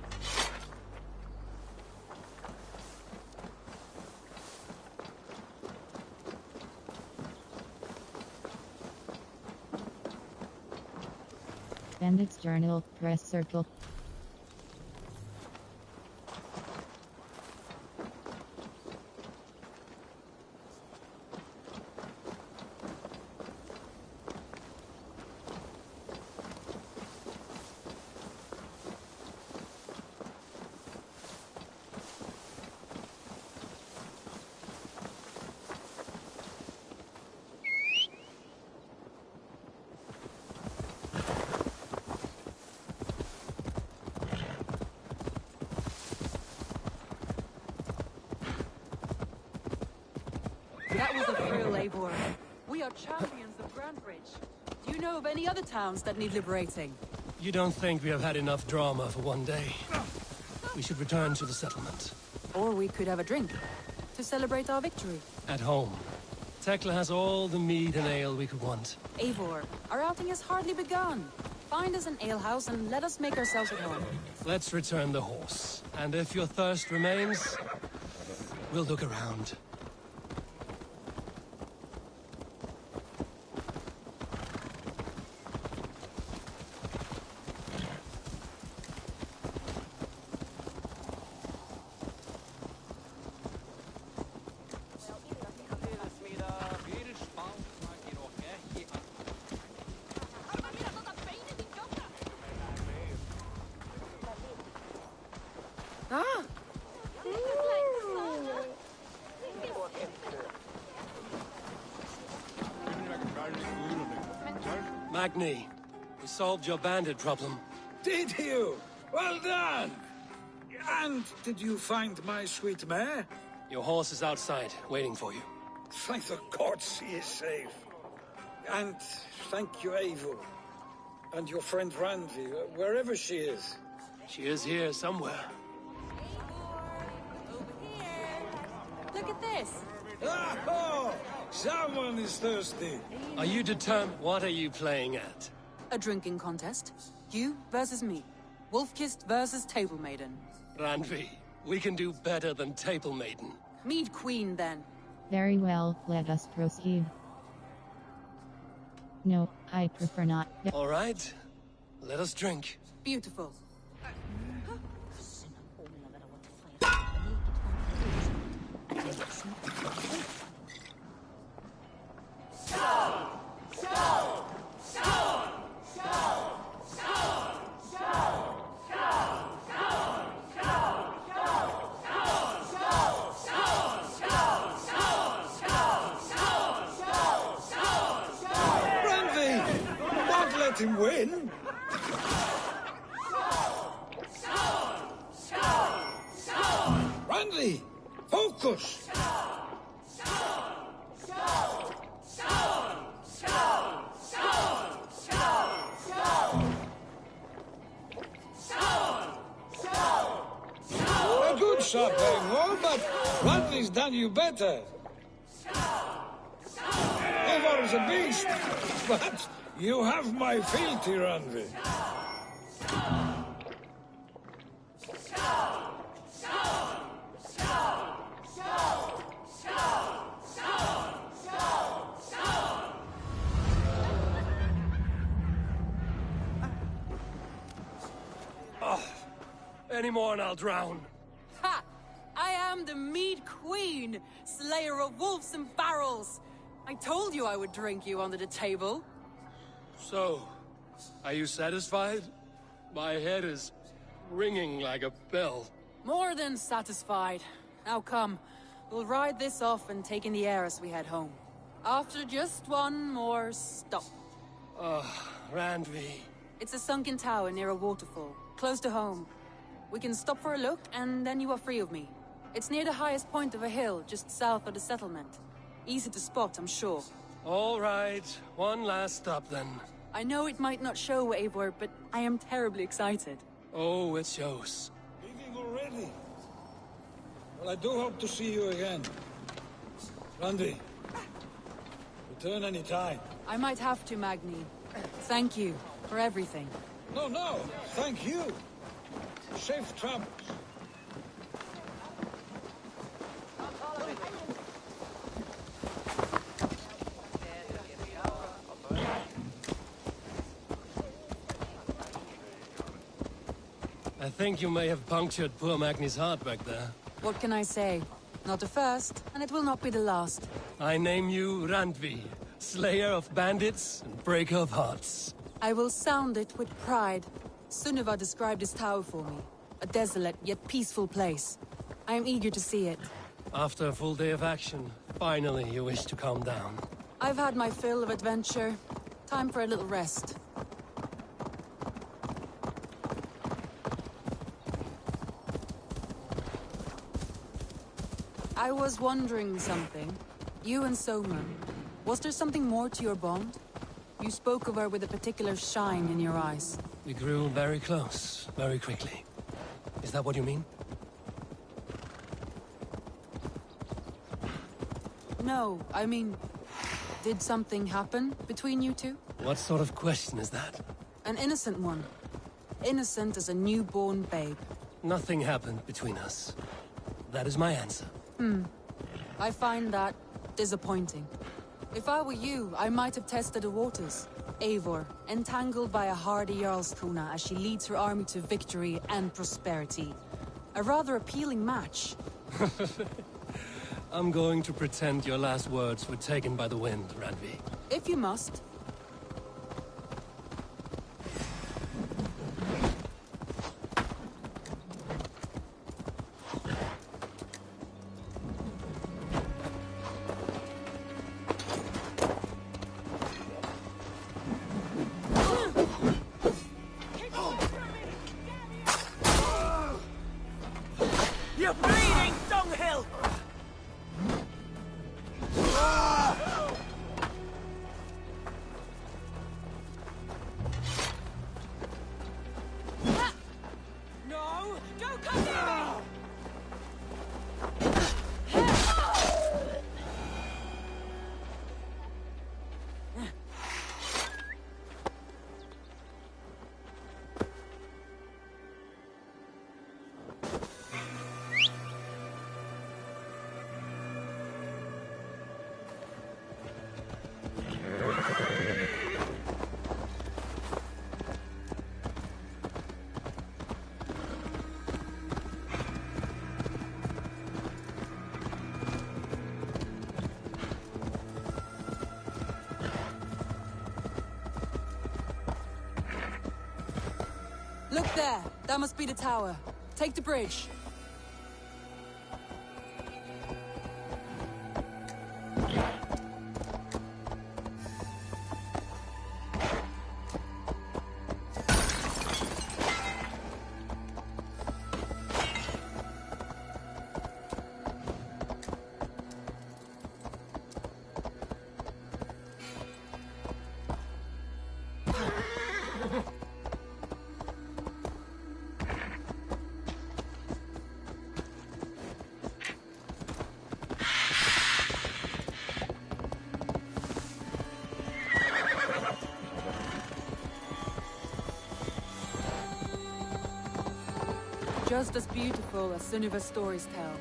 Bandits Journal, press circle. That was a thrill, Eivor. We are champions of Grandbridge. Do you know of any other towns that need liberating? You don't think we have had enough drama for one day? We should return to the settlement. Or we could have a drink to celebrate our victory. At home. Tekla has all the mead and ale we could want. Eivor, our outing has hardly begun. Find us an alehouse and let us make ourselves at home. Let's return the horse. And if your thirst remains, we'll look around. Magni, we solved your bandit problem. Did you? Well done! And did you find my sweet mare? Your horse is outside, waiting for you. Thank the gods she is safe. And thank you, Eivor. And your friend Randvi, wherever she is. She is here somewhere. Look at this! Oh, someone is thirsty. Are you determined? What are you playing at? A drinking contest. You versus me. Wolf-Kissed versus Table Maiden. Randvi, we can do better than Table Maiden. Mead Queen, then. Very well, let us proceed. No, I prefer not. All right, let us drink. Beautiful. Let him win. Randvi, focus. A good shot, Eivor, but Randvi's done you better. Eivor is a beast, but you have my fealty, Randvi. Any more and I'll drown. Ha! I am the Mead Queen, slayer of wolves and barrels. I told you I would drink you under the table. So, are you satisfied? My head is ringing like a bell. More than satisfied. Now come, we'll ride this off and take in the air as we head home. After just one more stop. Randvi. It's a sunken tower near a waterfall, close to home. We can stop for a look, and then you are free of me. It's near the highest point of a hill, just south of the settlement. Easy to spot, I'm sure. All right, one last stop then. I know it might not show, Eivor, but I am terribly excited. Oh, it shows. Leaving already? Well, I do hope to see you again. Randvi, return any time. I might have to, Magni. Thank you for everything. No, thank you. Safe travels. I think you may have punctured poor Magni's heart back there. What can I say? Not the first, and it will not be the last. I name you Randvi, slayer of bandits and breaker of hearts. I will sound it with pride. Sunniva described this tower for me. A desolate yet peaceful place. I am eager to see it. After a full day of action, finally you wish to calm down. I've had my fill of adventure. Time for a little rest. I was wondering something. You and Soma, was there something more to your bond? You spoke of her with a particular shine in your eyes. We grew very close, very quickly. Is that what you mean? No, I mean, did something happen between you two? What sort of question is that? An innocent one. Innocent as a newborn babe. Nothing happened between us. That is my answer. I find that disappointing. If I were you, I might have tested the waters. Eivor, entangled by a hardy Jarlskona as she leads her army to victory and prosperity. A rather appealing match. I'm going to pretend your last words were taken by the wind, Randvi. If you must. You're bleeding, dunghill! No! Don't come near me! Look there! That must be the tower. Take the bridge. Just as beautiful as Sunniva's stories tell.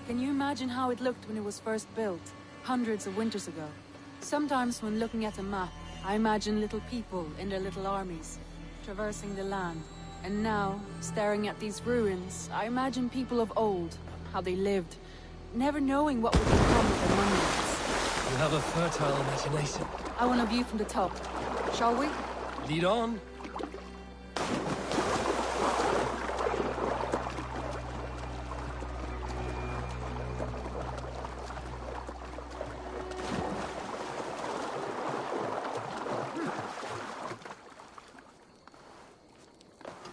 Can you imagine how it looked when it was first built, hundreds of winters ago? Sometimes when looking at a map, I imagine little people in their little armies, traversing the land. And now, staring at these ruins, I imagine people of old, how they lived, never knowing what would become of their monuments. You have a fertile imagination. I want a view from the top. Shall we? Lead on.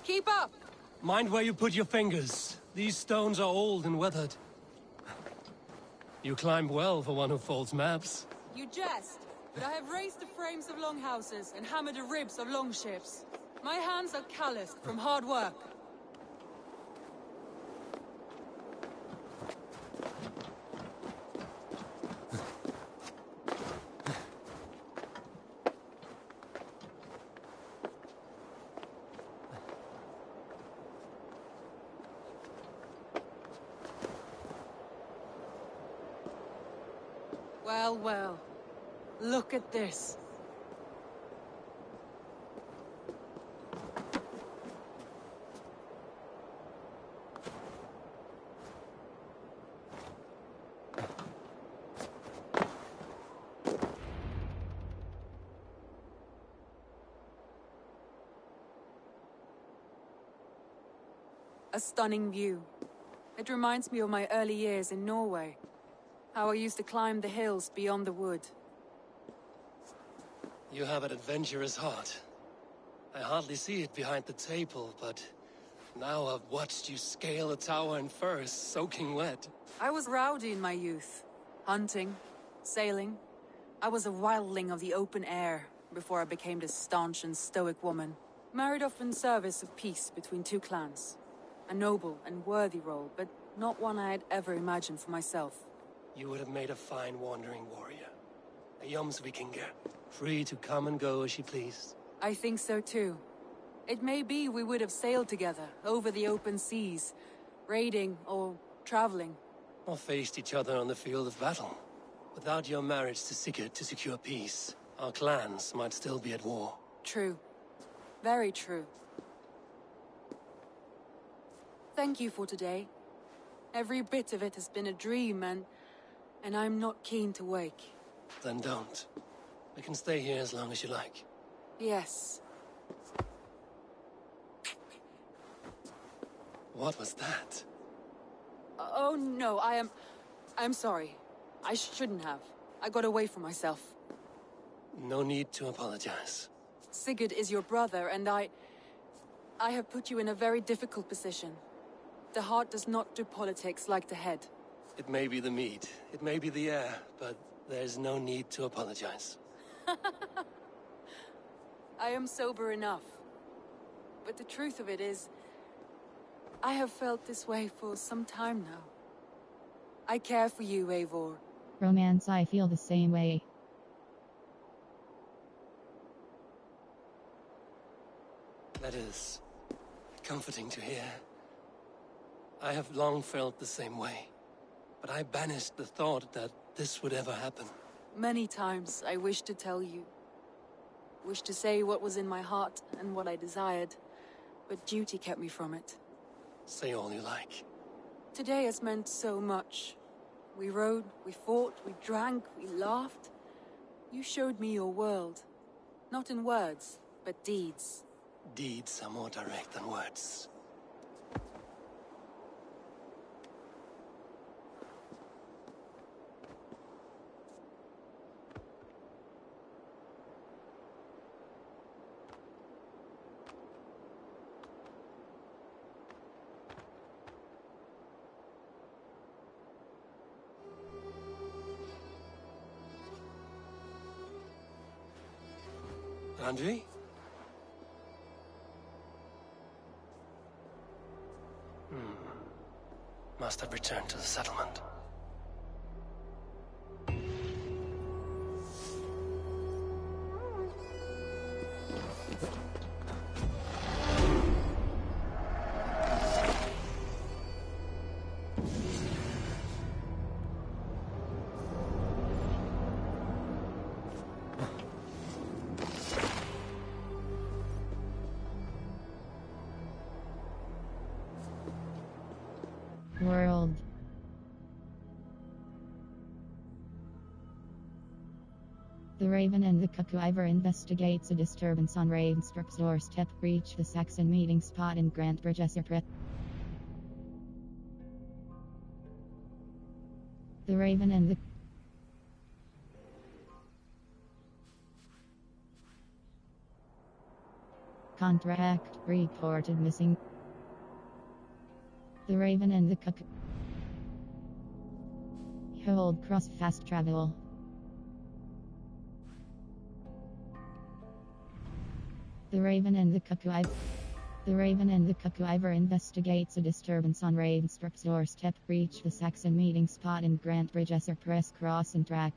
Keep up! Mind where you put your fingers. These stones are old and weathered. You climb well for one who folds maps. You jest, but I have raised the frames of longhouses and hammered the ribs of longships. My hands are calloused from hard work. Well, well. Look at this. A stunning view. It reminds me of my early years in Norway. How I used to climb the hills beyond the wood. You have an adventurous heart. I hardly see it behind the table, but now I've watched you scale a tower in furs, soaking wet. I was rowdy in my youth. Hunting, sailing. I was a wildling of the open air before I became this staunch and stoic woman. Married off in service of peace between two clans. A noble and worthy role, but not one I had ever imagined for myself. You would have made a fine wandering warrior. A Jomsvikinger, free to come and go as you pleased. I think so too. It may be we would have sailed together, over the open seas, raiding or traveling. Or faced each other on the field of battle. Without your marriage to Sigurd to secure peace, our clans might still be at war. True. Very true. Thank you for today. Every bit of it has been a dream, and I'm not keen to wake. Then don't. We can stay here as long as you like. Yes. What was that? Oh no, I'm sorry. I shouldn't have. I got away from myself. No need to apologize. Sigurd is your brother, and I have put you in a very difficult position. The heart does not do politics like the head. It may be the meat, it may be the air, but there's no need to apologize. I am sober enough. But the truth of it is, I have felt this way for some time now. I care for you, Eivor. Romance, I feel the same way. That is comforting to hear. I have long felt the same way, but I banished the thought that this would ever happen. Many times I wished to tell you. Wished to say what was in my heart and what I desired, but duty kept me from it. Say all you like. Today has meant so much. We rode, we fought, we drank, we laughed. You showed me your world. Not in words, but deeds. Deeds are more direct than words. Andri? Must have returned to the settlement. World. The Raven and the Cuckoo Ivor investigates a disturbance on Ravensbrück's doorstep. Reach the Saxon meeting spot in Grand Bridgesserpret. The Raven and the contract reported missing. The Raven and the Cuckoo. Hold cross fast travel. The Raven and the Cuckoo Ivor investigates a disturbance on Ravensbrück's doorstep. Reach the Saxon meeting spot in Grand Bridgesserpret cross and track.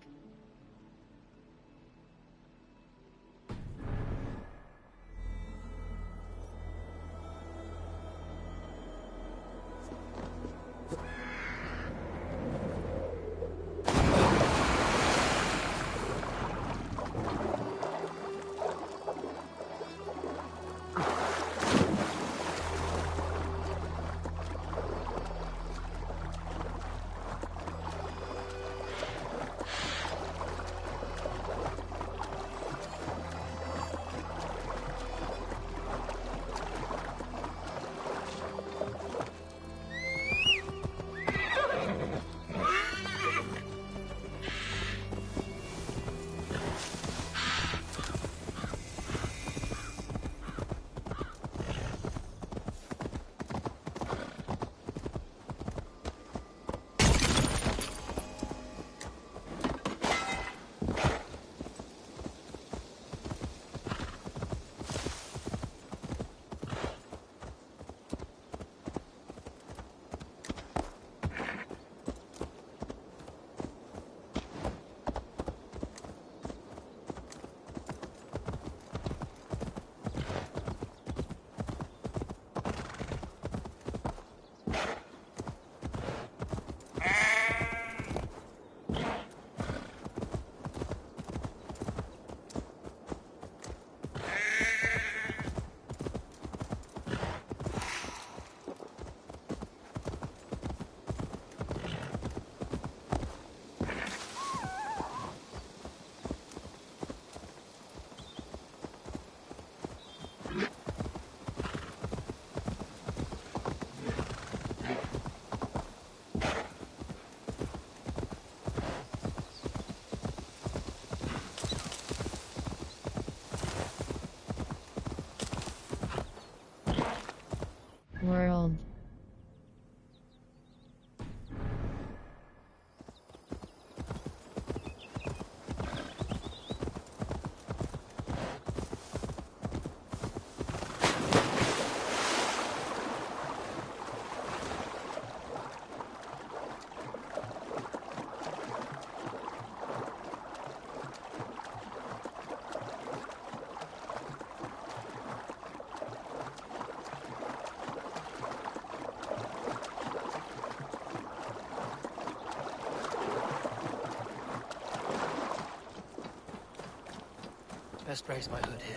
Best raise my hood here.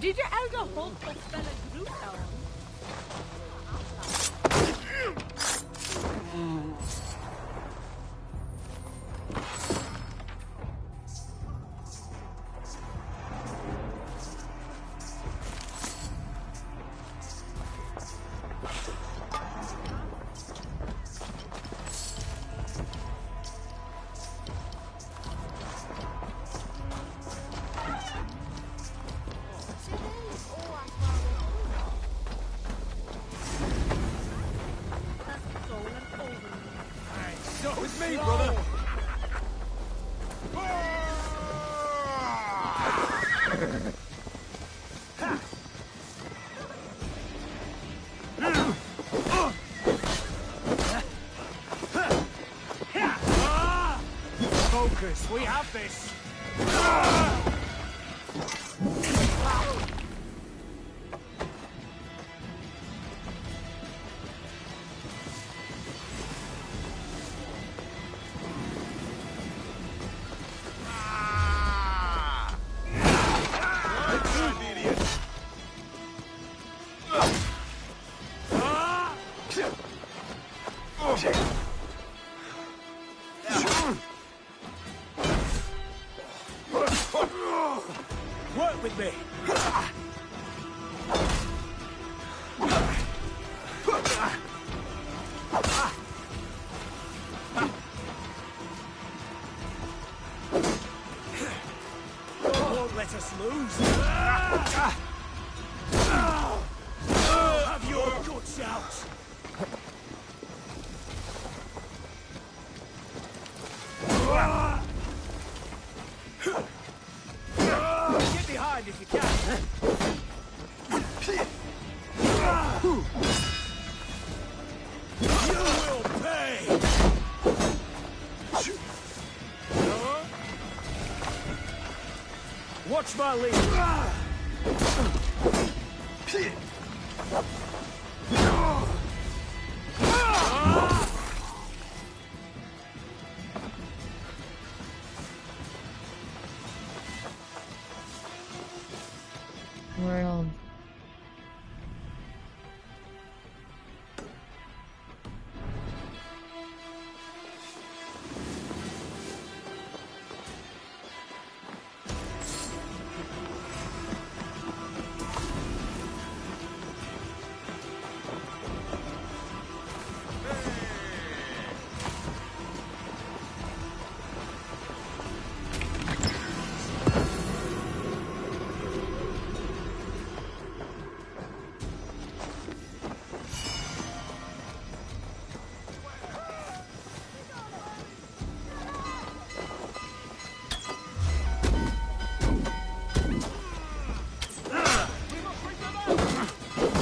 Did you elder hold the fella group down? With me, brother! Focus, we have this! Work with me! Won't let us lose! Have your guts out! Get behind if you can! You will pay! Watch my lead! World.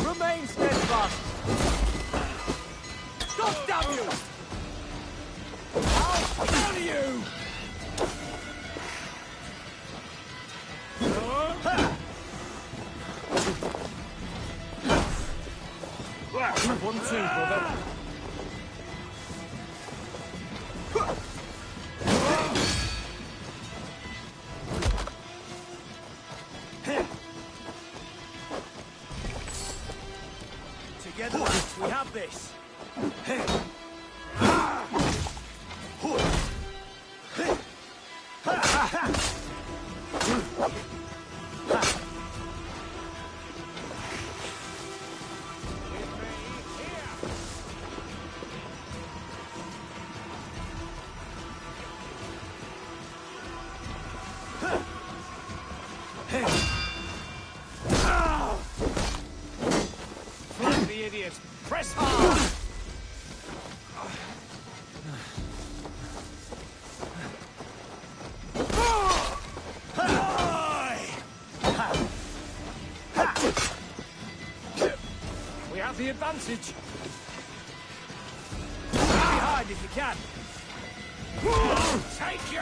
Remain steadfast! God damn you! I'll kill you! One, two, brother. Together, we have this. Flip the idiot! Press hard! advantage. Get behind if you can. Take you!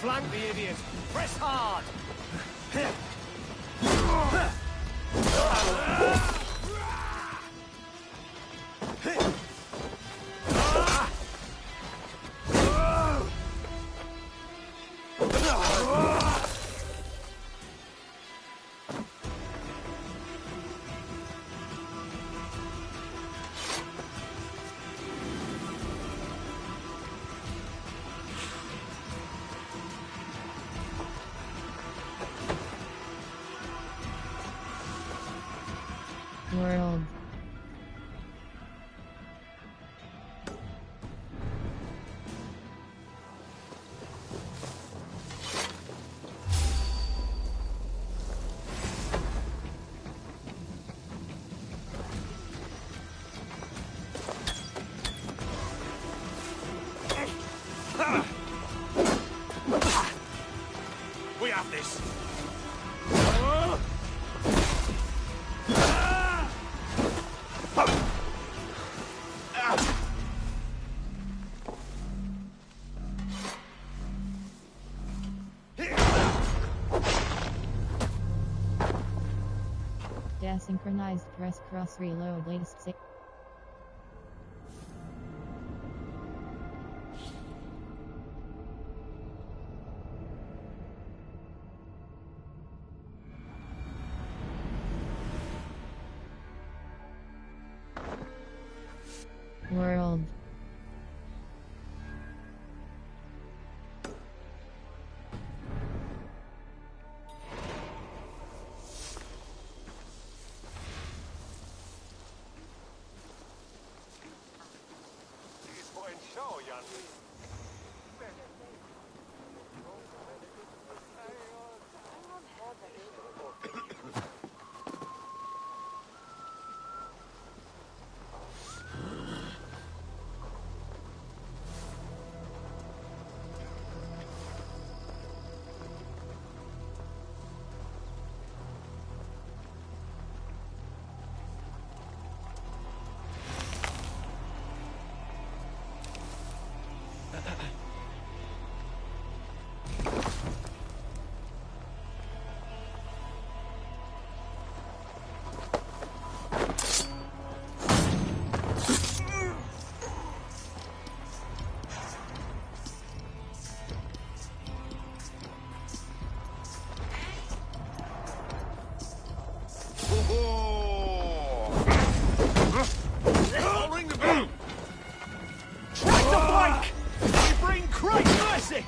Flank the idiot. Press hard. World. We have this. Desynchronized press cross reload latest 6. World. I'll ring the bell. Strike the flank! We bring great mercy!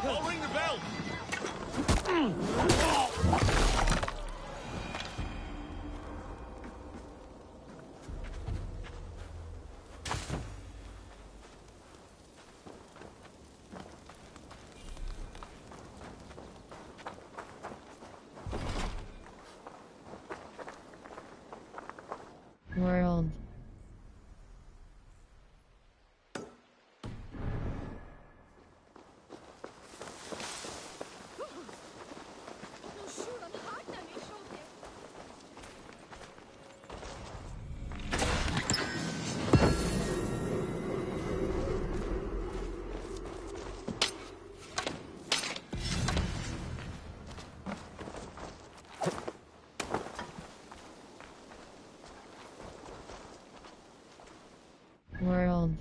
I'll ring the bell. World. World.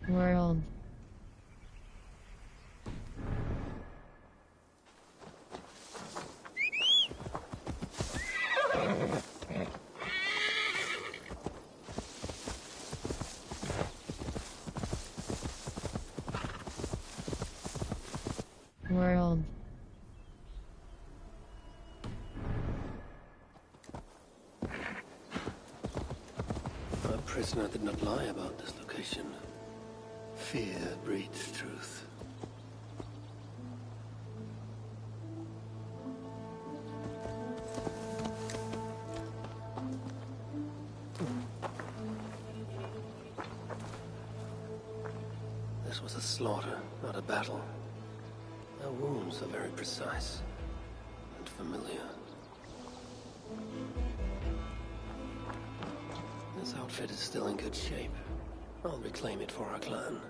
World. world. Our prisoner did not lie about this location. Fear breeds truth. This was a slaughter, not a battle. Our wounds are very precise and familiar. This outfit is still in good shape. I'll reclaim it for our clan.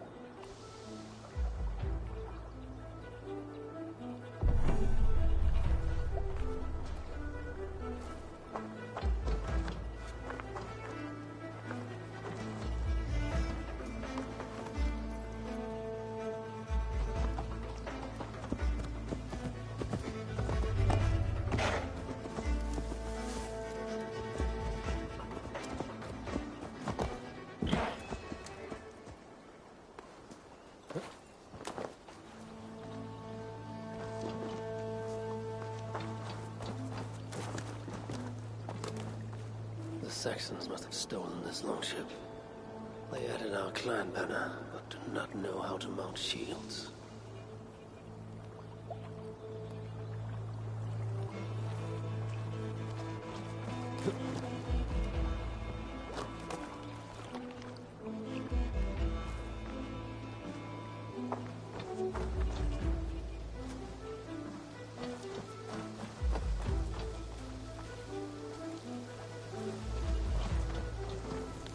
The Saxons must have stolen this longship. They added our clan banner, but do not know how to mount shields.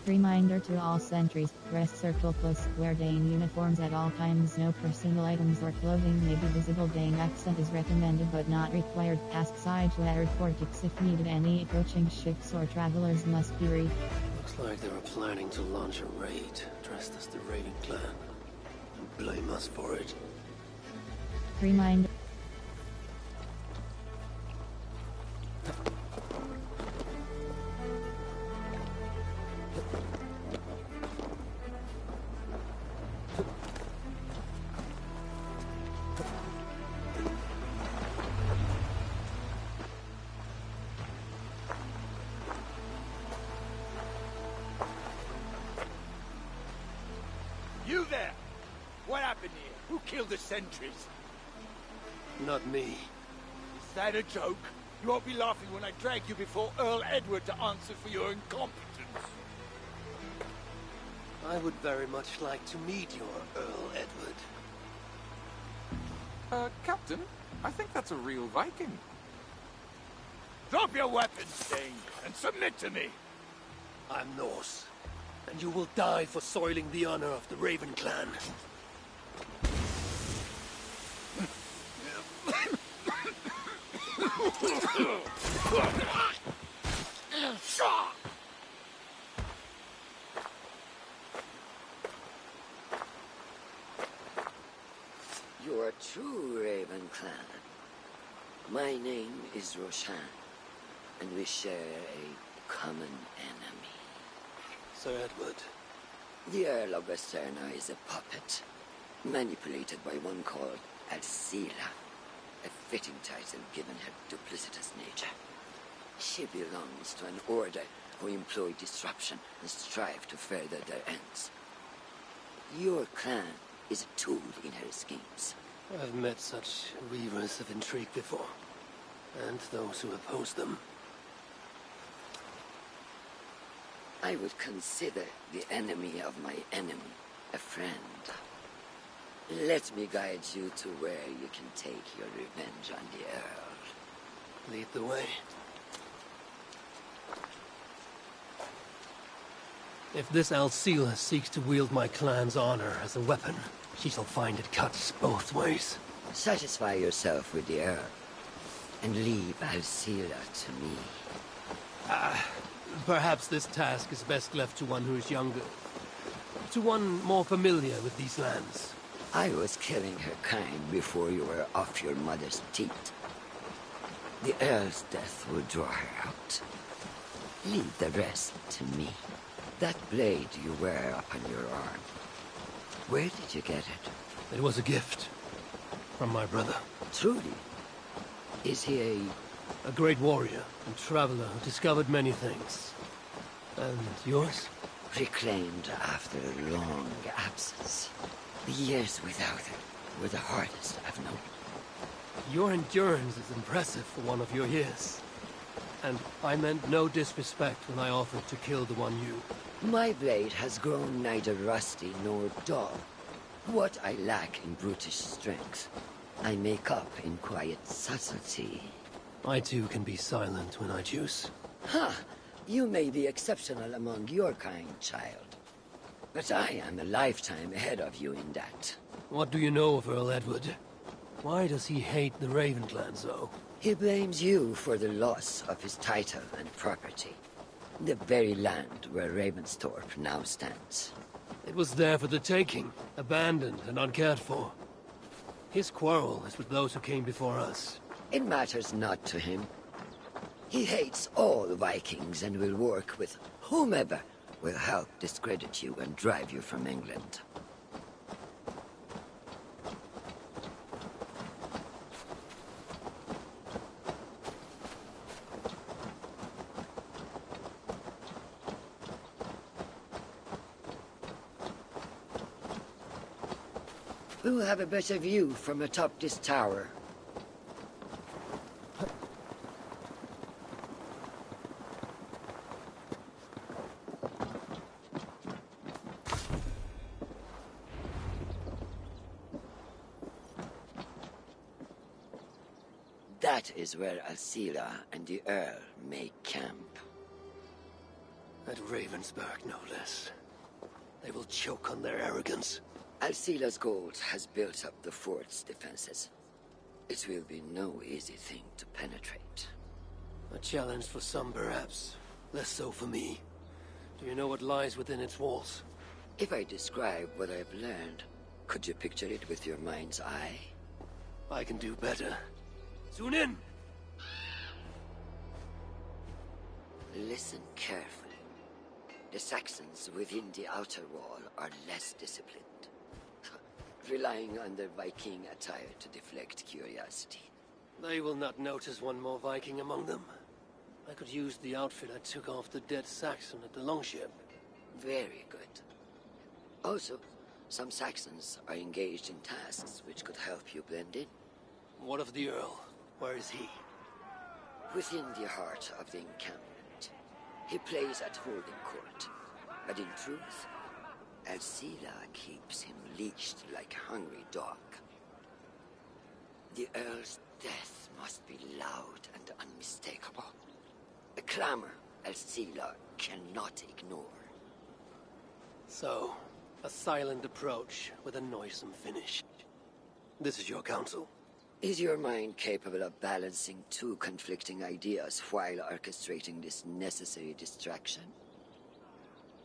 Reminder to all sentries, rest circle close square. Day in uniforms at all times. No personal items or clothing may be visible. Daying accent is recommended but not required. Ask side to air portics if needed. Any approaching ships or travelers must be briefed. Looks like they were planning to launch a raid, dressed as the Raven clan, and blame us for it. Reminder. You there! What happened here? Who killed the sentries? Not me. Is that a joke? You won't be laughing when I drag you before Earl Edward to answer for your incompetence. I would very much like to meet your Earl Edward. Captain, I think that's a real Viking. Drop your weapons, Dane, and submit to me. I'm Norse, and you will die for soiling the honor of the Raven clan. You are true, Raven clan. My name is Roshan, and we share a common enemy. Sir Edward. The Earl of Westerna is a puppet, manipulated by one called Alcila, a fitting title given her duplicitous nature. She belongs to an order who employ disruption and strive to further their ends. Your clan is a tool in her schemes. I've met such weavers of intrigue before, and those who oppose them. I would consider the enemy of my enemy a friend. Let me guide you to where you can take your revenge on the Earl. Lead the way. If this Alcila seeks to wield my clan's honor as a weapon, she shall find it cuts both ways. Satisfy yourself with the Earl, and leave Alcila to me. Perhaps this task is best left to one who is younger. To one more familiar with these lands. I was killing her kind before you were off your mother's teat. The Earl's death will draw her out. Leave the rest to me. That blade you wear upon your arm, where did you get it? It was a gift. From my brother. Truly? Is he a great warrior and traveler who discovered many things. And yours? Reclaimed after a long absence. The years without it were the hardest I've known. Your endurance is impressive for one of your years. And I meant no disrespect when I offered to kill the one you... My blade has grown neither rusty nor dull. What I lack in brutish strength, I make up in quiet subtlety. I too can be silent when I choose. Ha! You may be exceptional among your kind, child. But I am a lifetime ahead of you in that. What do you know of Earl Edward? Why does he hate the Raven clan so? He blames you for the loss of his title and property. The very land where Ravensthorpe now stands. It was there for the taking, abandoned and uncared for. His quarrel is with those who came before us. It matters not to him. He hates all Vikings and will work with whomever will help discredit you and drive you from England. We'll have a better view from atop this tower. That is where Alcila and the Earl make camp. At Ravensburg, no less. They will choke on their arrogance. Alcila's gold has built up the fort's defenses. It will be no easy thing to penetrate. A challenge for some, perhaps. Less so for me. Do you know what lies within its walls? If I describe what I've learned, could you picture it with your mind's eye? I can do better. Tune in! Listen carefully. The Saxons within the outer wall are less disciplined, relying on their Viking attire to deflect curiosity. They will not notice one more Viking among them. I could use the outfit I took off the dead Saxon at the longship. Very good. Also, some Saxons are engaged in tasks which could help you blend in. What of the Earl? Where is he? Within the heart of the encampment. He plays at holding court. But in truth, Alcila keeps him leashed like a hungry dog. The Earl's death must be loud and unmistakable. A clamor Alcila cannot ignore. So, a silent approach with a noisome finish. This is your counsel. Is your mind capable of balancing two conflicting ideas while orchestrating this necessary distraction?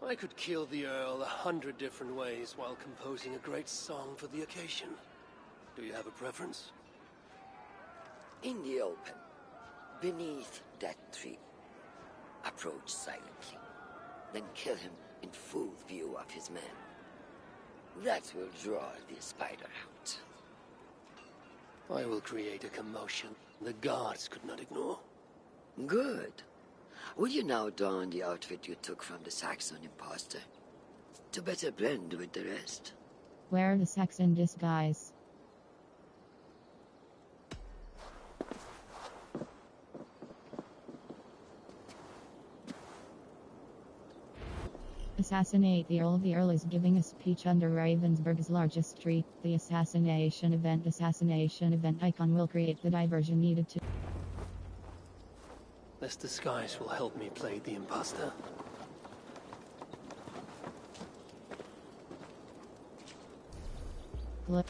I could kill the Earl 100 different ways while composing a great song for the occasion. Do you have a preference? In the open, beneath that tree. Approach silently, then kill him in full view of his men. That will draw the spider out. I will create a commotion the guards could not ignore. Good. Will you now don the outfit you took from the Saxon imposter? To better blend with the rest? Wear the Saxon disguise. Assassinate the Earl. The Earl is giving a speech under Ravensburg's largest street. The assassination event icon will create the diversion needed to... This disguise will help me play the imposter. Look.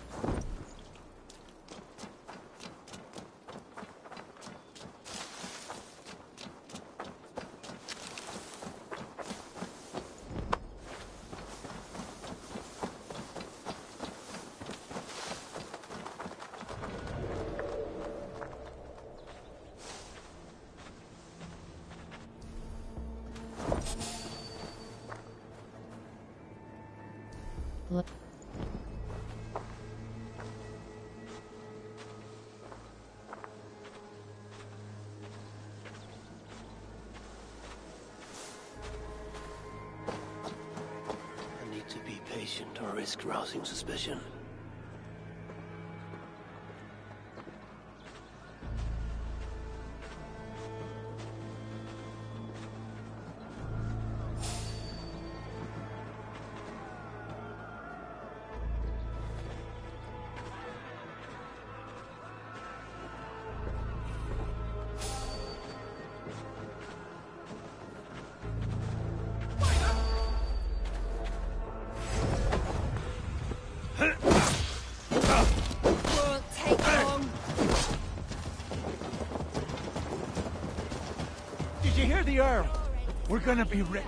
patient or risk rousing suspicion. Did you hear the Earl? We're gonna be ready.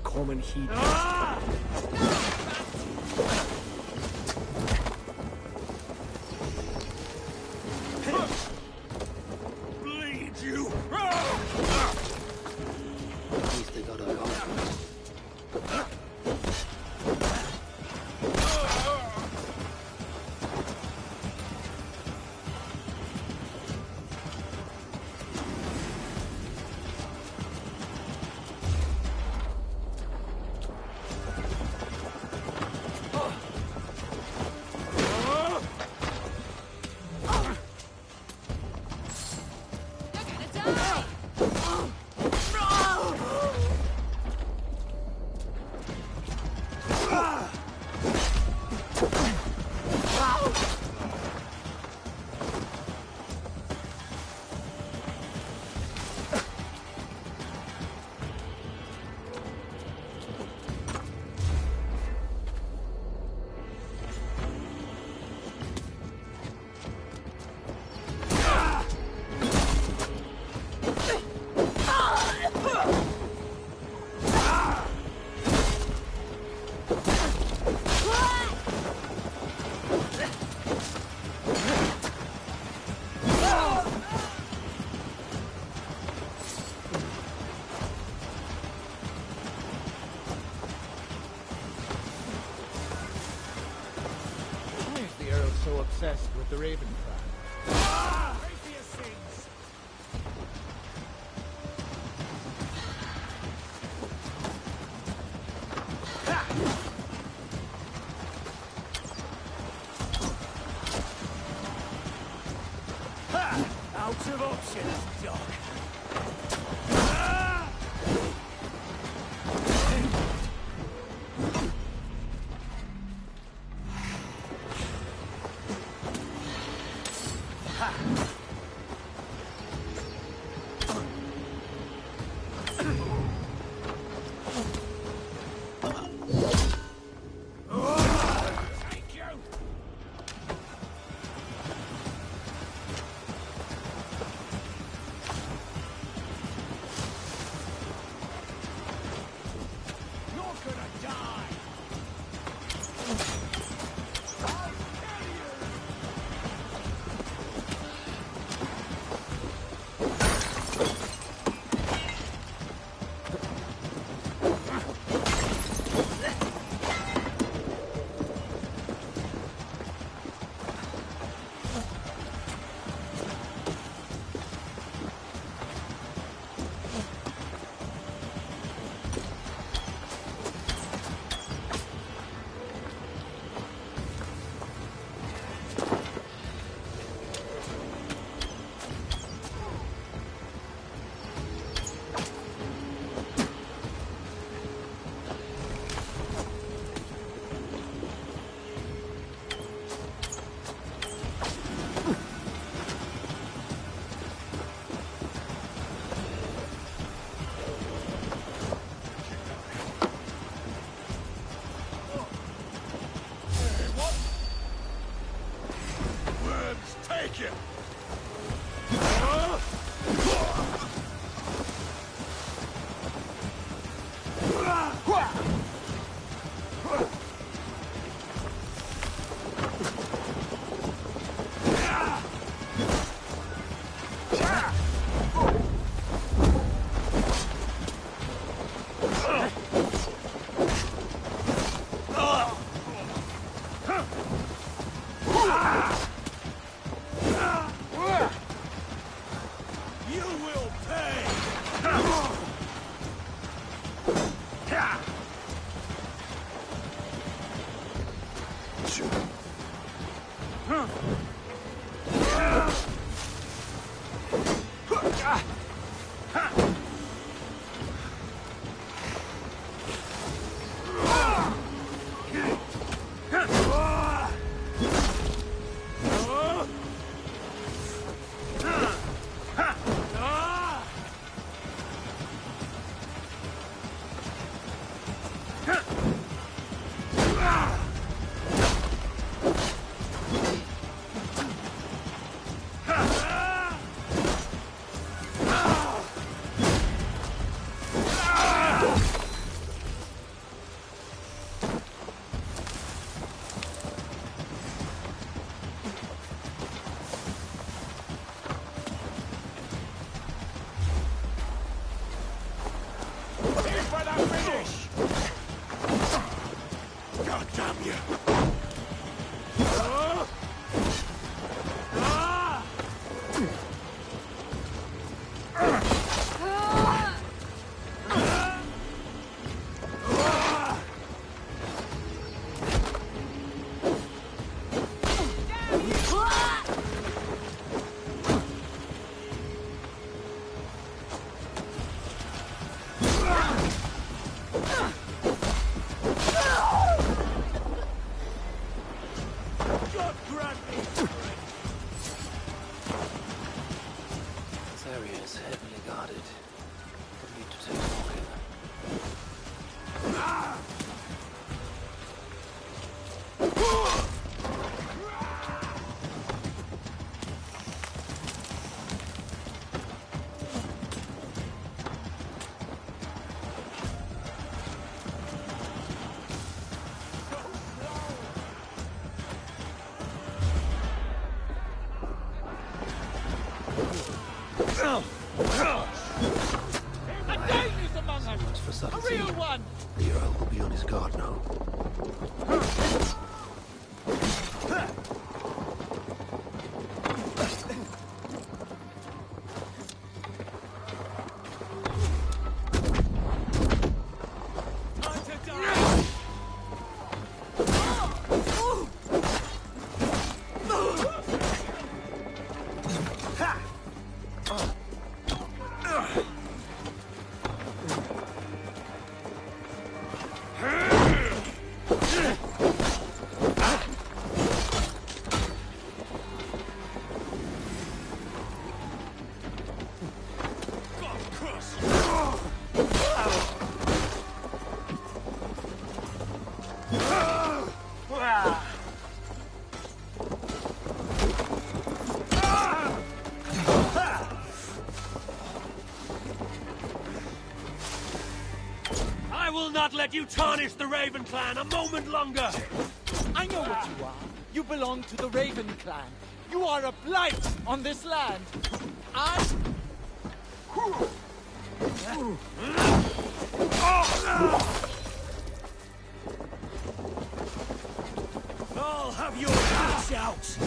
Common heat. Bleed you! At least they got a gun. So obsessed with the Raven clan. Rapier sings! Out of options, Doc. closer. The Earl will be on his guard now. I will not let you tarnish the Raven clan a moment longer! I know what you are. You belong to the Raven clan. You are a blight on this land. I'll have your ass out!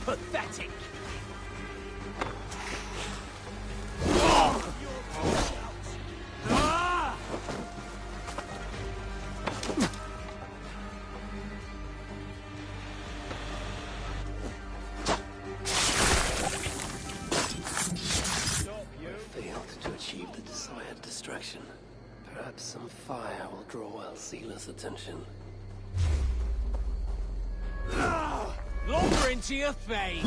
Pathetic. Failed to achieve the desired distraction. Perhaps some fire will draw Alcila's attention. Longer into your face.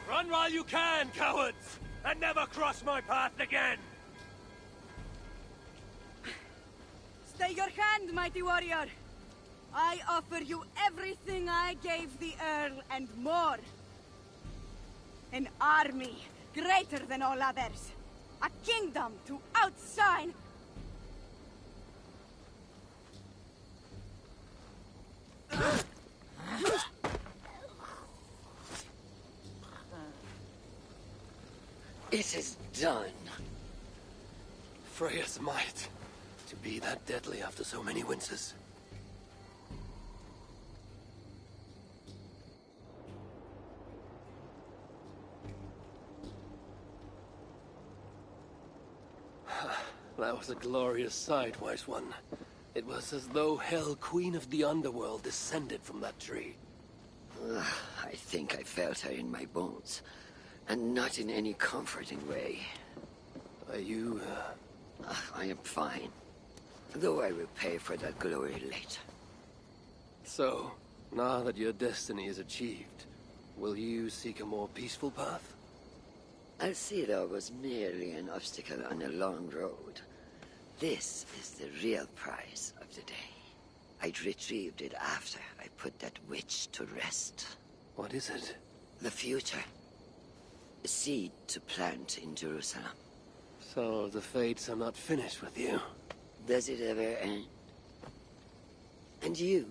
Run while you can, cowards! And never cross my path again! Stay your hand, mighty warrior! I offer you everything I gave the Earl and more. An army greater than all others. A kingdom to outshine. It is done. Freya's might. To be that deadly after so many winters. That was a glorious sight, Wise One. It was as though Hell, Queen of the Underworld, descended from that tree. I think I felt her in my bones. And not in any comforting way. Are you, I am fine. Though I will pay for that glory later. So, now that your destiny is achieved, will you seek a more peaceful path? Alcira was merely an obstacle on a long road. This is the real prize of the day. I'd retrieved it after I put that witch to rest. What is it? The future. A seed to plant in Jerusalem. So the fates are not finished with you? Does it ever end? And you?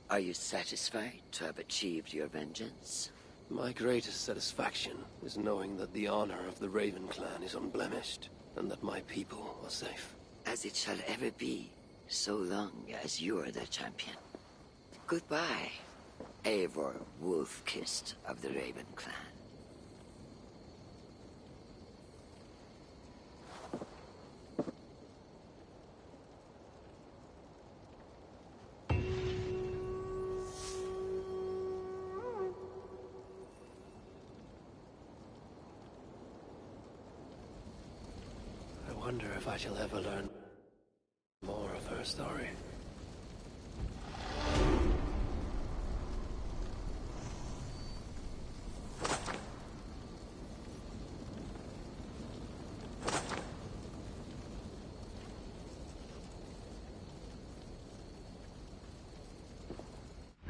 Are you satisfied to have achieved your vengeance? My greatest satisfaction is knowing that the honor of the Raven clan is unblemished, and that my people are safe. As it shall ever be, so long as you are the champion. Goodbye, Eivor Wolf-Kissed of the Raven clan. I wonder if I shall ever learn more of her story.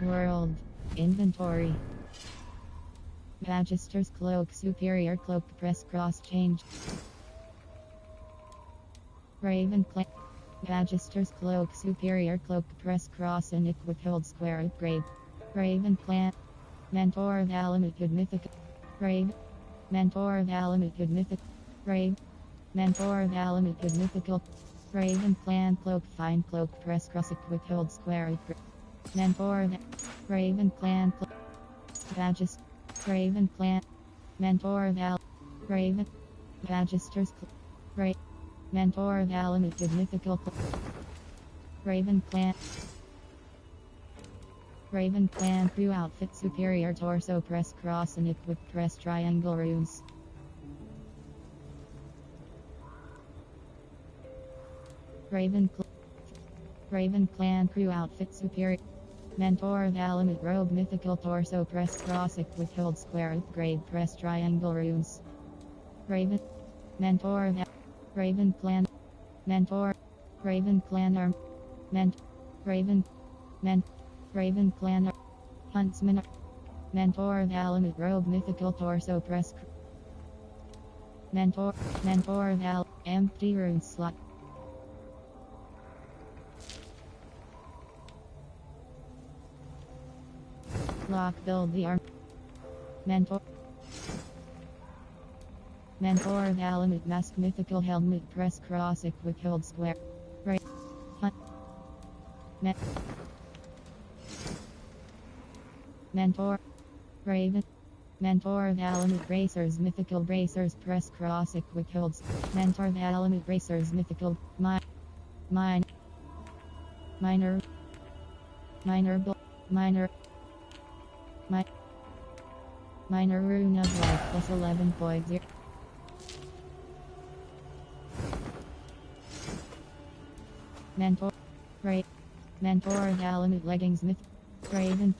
World. Inventory. Magister's Cloak, Superior Cloak, Press Cross Change. Raven Clan. Magister's Cloak, Superior Cloak, Press Cross and Equip Hold Square Upgrade. Raven Clan. Mentor of Alamatud Mythic. Raven. Mentor of Alamatud Mythic. Raven. Mentor of Alamatud Mythical. Raven Clan Cloak, Fine Cloak, Press Cross, Equip Hold Square Upgrade. Mentor of Raven Clan Cloak. Magister. Raven Clan. Mentor of Raven. Magister's Cloak. Raven. Mentor of Alamatud Mythical. Raven Clan. Raven Clan Crew Outfit, Superior Torso, Press Cross and Equip Press Triangle Runes. Raven Clan Crew Outfit, Superior. Mentor of Alamut Robe, Mythical Torso, Press Cross, Equip Hold Square Upgrade, Press Triangle Runes. Raven. Mentor of Raven Clan. Mentor. Raven Clan Arm. Raven Clan Huntsman. Mentor of Alamut Robe, Mythical Torso, Press. Mentor of Empty Rune Slot. Lock build the arm. Mentor of Alamut Mask, Mythical Helmet, Press Cross, Equip Hold Square. Me Mentor. Raven. Mentor of Element Bracers Mythical Bracers Press Cross Equic Holds. Mentor of Element Bracers Mythical. Minor. Minor. Minor Rune of Life plus 11.0. Mentor. Mentor of Element Leggings Myth. Raven.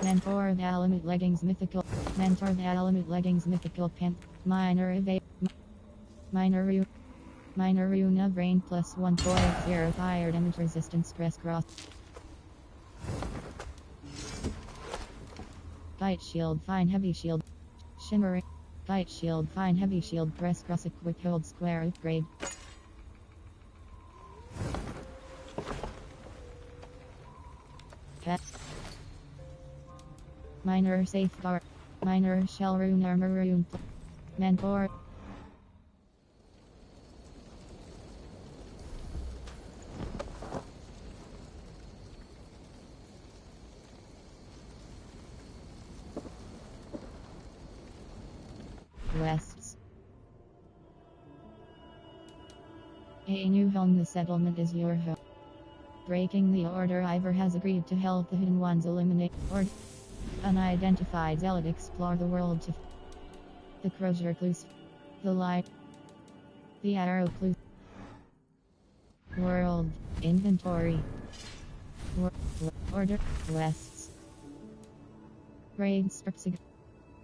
Mentor of Element Leggings Mythical. Mentor of Element Leggings Mythical Pen. Minor Evade. Minor Rune of Rain plus 1.0 Fire Damage Resistance Press Cross. Kite Shield Fine Heavy Shield. Shimmering. Kite Shield Fine Heavy Shield Press Cross Equip Hold Square Upgrade. Pet. Minor Safeguard. Minor Shell Rune Armor Rune. Mentor. Quests. A new home. The settlement is your home. Breaking the order. Ivor has agreed to help the hidden ones eliminate or unidentified zealot explore the world to the Crozier clues. The light. The arrow clue. World. Inventory. Order. Quests. Raids.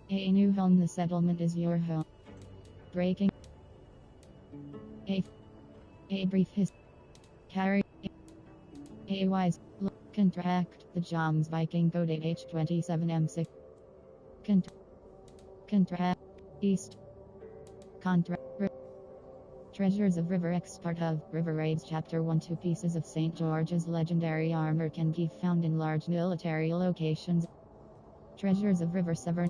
A new home. The settlement is your home. Breaking. A brief history. Carry. A wise. Contract. The Joms Viking Code H27M6. Contract. East. Contract. Treasures of River X part of River Raids Chapter 1. 2 pieces of St. George's legendary armor can be found in large military locations. Treasures of River Severn.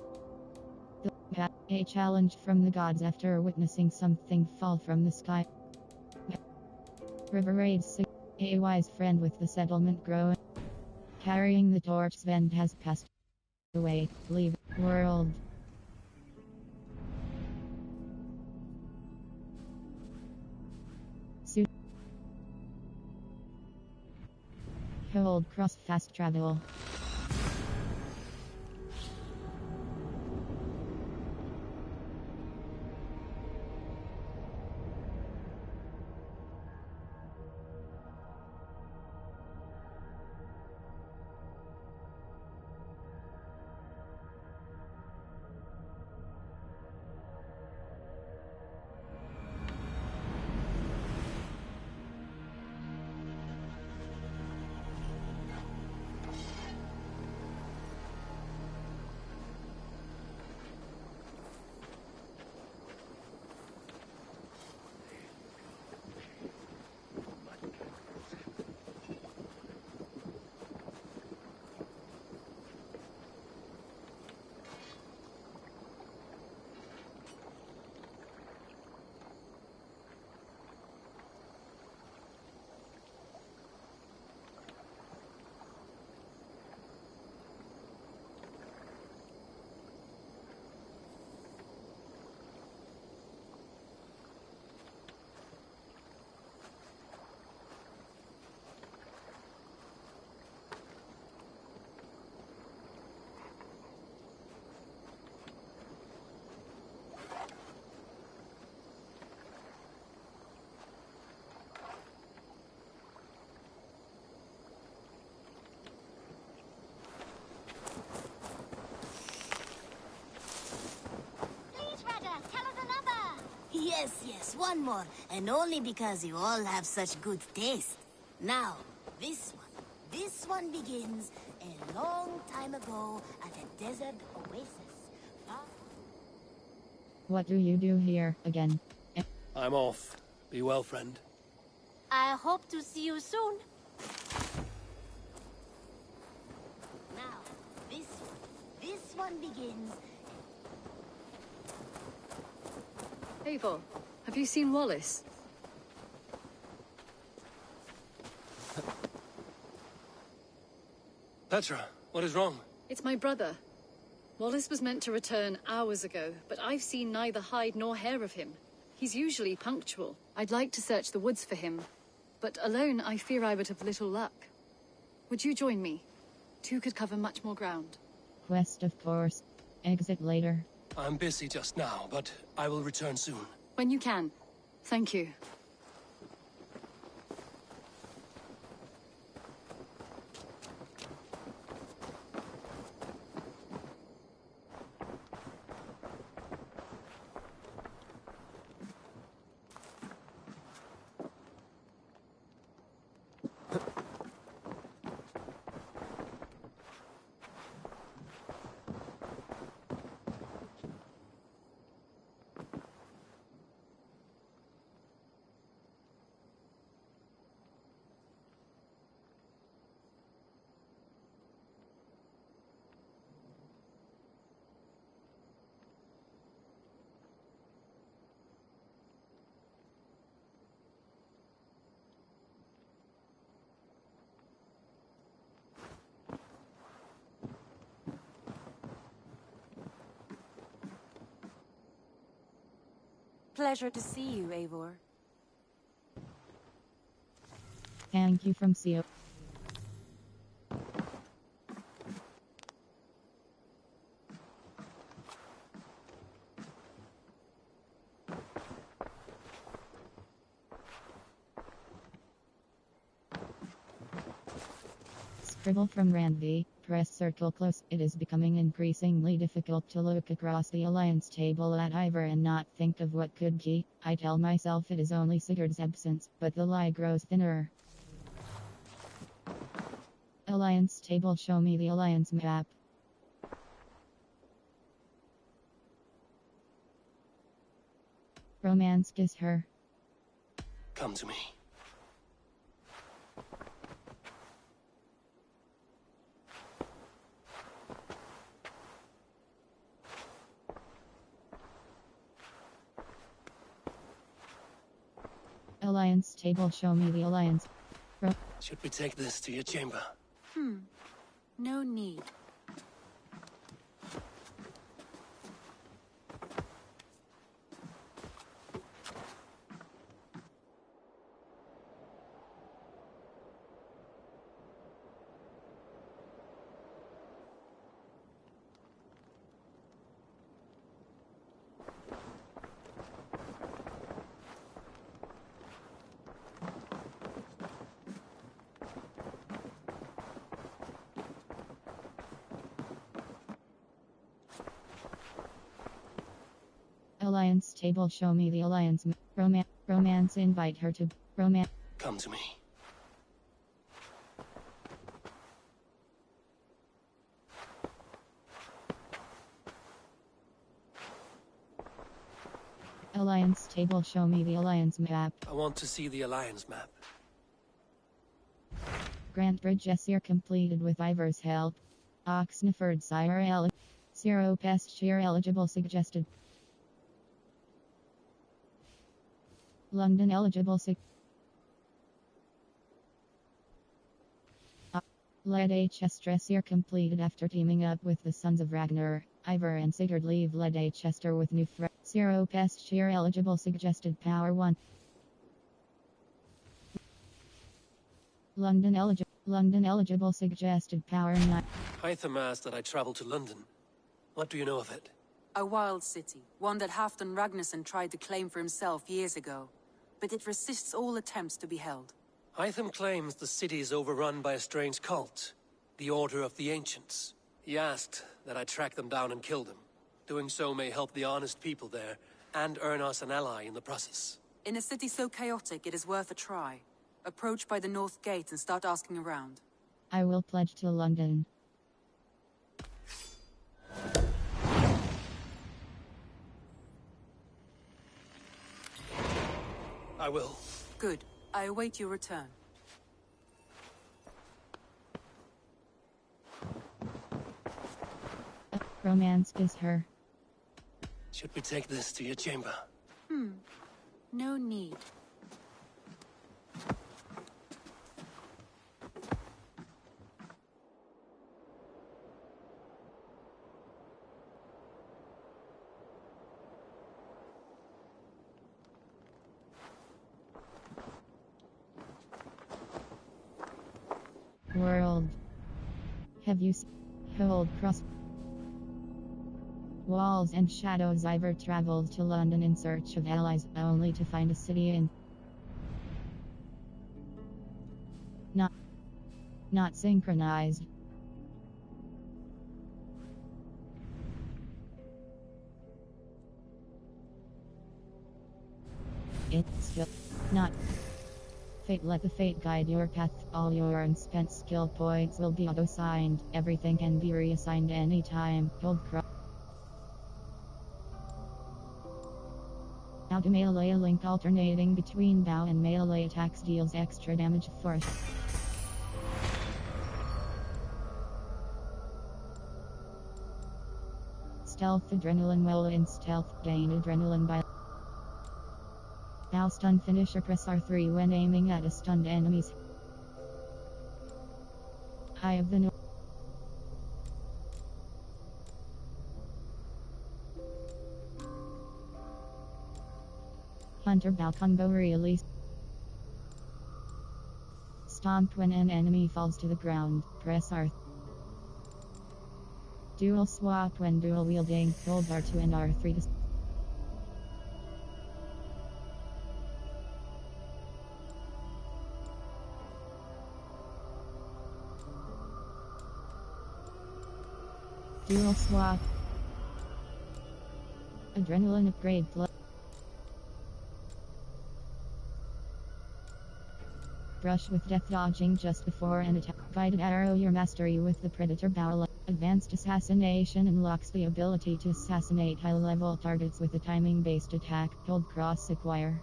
A challenge from the gods after witnessing something fall from the sky. River Raids. A wise friend with the settlement growing. Carrying the torch. Sven has passed away. Leave world. Suit. Hold cross fast travel. Yes, one more. And only because you all have such good taste. Now, this one begins a long time ago at a desert oasis. What do you do here again? I'm off. Be well, friend. I hope to see you soon. Now, this one begins. Eivor, have you seen Wallace? Petra, what is wrong? It's my brother. Wallace was meant to return hours ago, but I've seen neither hide nor hair of him. He's usually punctual. I'd like to search the woods for him, but alone I fear I would have little luck. Would you join me? Two could cover much more ground. Quest, of course. Exit later. I'm busy just now, but I will return soon. When you can. Thank you. Pleasure to see you, Eivor. Thank you from CO. Scribble from Randy. Press circle close. It is becoming increasingly difficult to look across the alliance table at Ivor and not think of what could be. I tell myself it is only Sigurd's absence, but the lie grows thinner. Alliance table, show me the alliance map. Romance kiss her. Come to me. Alliance table, show me the alliance. Should we take this to your chamber? No need. Alliance table, show me the alliance romance, invite her to romance. Come to me. Alliance table, show me the alliance map. I want to see the alliance map. Grant Bridge Essir completed with Ivor's help. Oxniford Sire Zero pasture eligible suggested. London eligible Leicester completed after teaming up with the Sons of Ragnar. Ivor and Sigurd leave Leicester with new Zero pasture eligible suggested power 1. London eligible suggested power 9. Hytham asked that I travel to London. What do you know of it? A wild city, one that Halfdan Ragnarsson tried to claim for himself years ago. But it resists all attempts to be held. Hytham claims the city is overrun by a strange cult, the Order of the Ancients. He asked that I track them down and kill them. Doing so may help the honest people there, and earn us an ally in the process. In a city so chaotic, it is worth a try. Approach by the North Gate and start asking around. I will pledge to London. I will. Good. I await your return. Romance is her. Should we take this to your chamber? No need. World. Have you hold cross walls and shadows? Ivor traveled to London in search of allies, only to find a city in not synchronized. It's still not fate. Let the fate guide your path. All your unspent skill points will be auto-signed. Everything can be reassigned anytime. Hold cross. Now to melee. A link alternating between bow and melee attacks deals extra damage for stealth adrenaline. While in stealth, gain adrenaline by bow stun finisher. Press R3 when aiming at a stunned enemies. Eye of the North. Hunter bow combo release. Stomp when an enemy falls to the ground. Press R. Dual swap when dual wielding. Hold R2 and R3 to dual swap. Adrenaline upgrade plus. Brush with death dodging just before an attack. Guided arrow. Your mastery with the predator bow. Advanced assassination unlocks the ability to assassinate high-level targets with a timing-based attack. Hold cross acquire.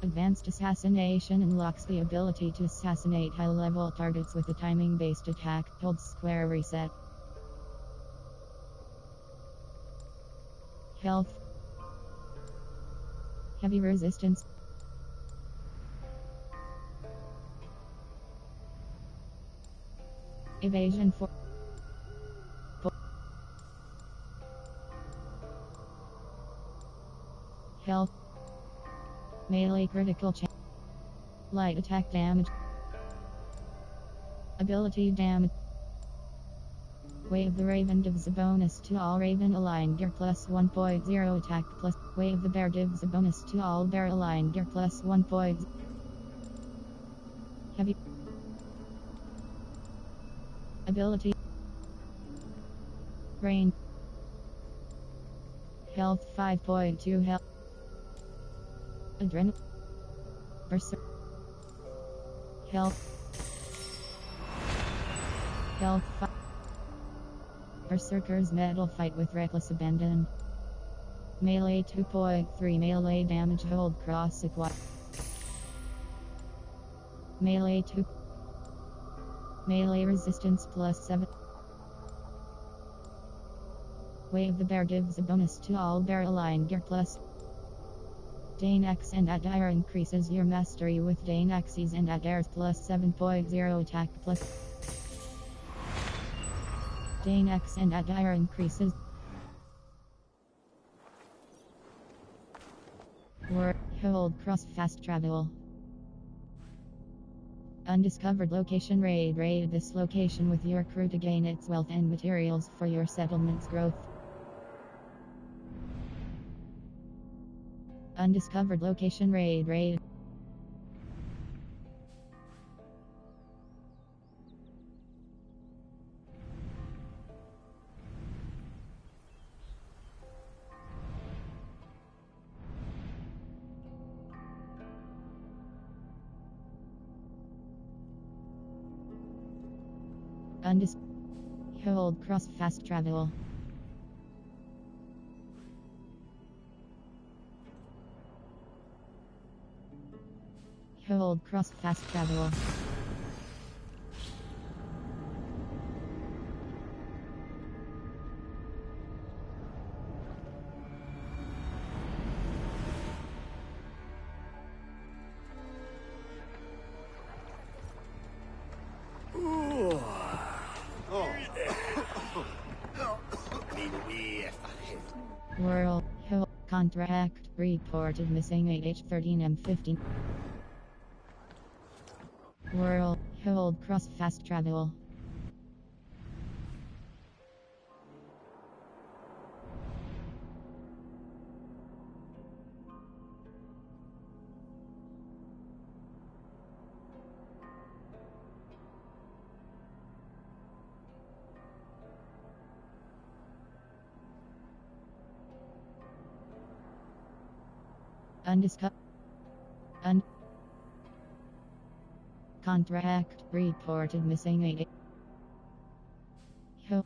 Advanced assassination unlocks the ability to assassinate high-level targets with a timing-based attack. Hold square reset. Health. Heavy resistance. Evasion 4. Health. Melee critical chance. Light attack damage. Ability damage. Wave the Raven gives a bonus to all Raven aligned gear plus 1.0 attack plus. Wave the Bear gives a bonus to all Bear aligned gear plus 1 point. Heavy. Ability. Rain. Health 5.2 health. Adrenaline. Berserk. Health. Health 5. Berserker's metal fight with reckless abandon. Melee 2.3 melee damage. Hold cross acquire. Melee 2. Melee resistance plus 7. Wave the Bear gives a bonus to all Bear aligned gear plus. Dane X and Adair increases your mastery with Dane X's and Adair's plus 7.0 attack plus. Dane X and Adair increases. Hold cross fast travel. Undiscovered location. Raid this location with your crew to gain its wealth and materials for your settlement's growth. Undiscovered location. Raid. Hold cross fast travel. Hold cross fast travel. ahead. World Hill contract reported missing 8H13M15. World Hill cross fast travel. Undiscovered. Contract reported missing 8. Hill.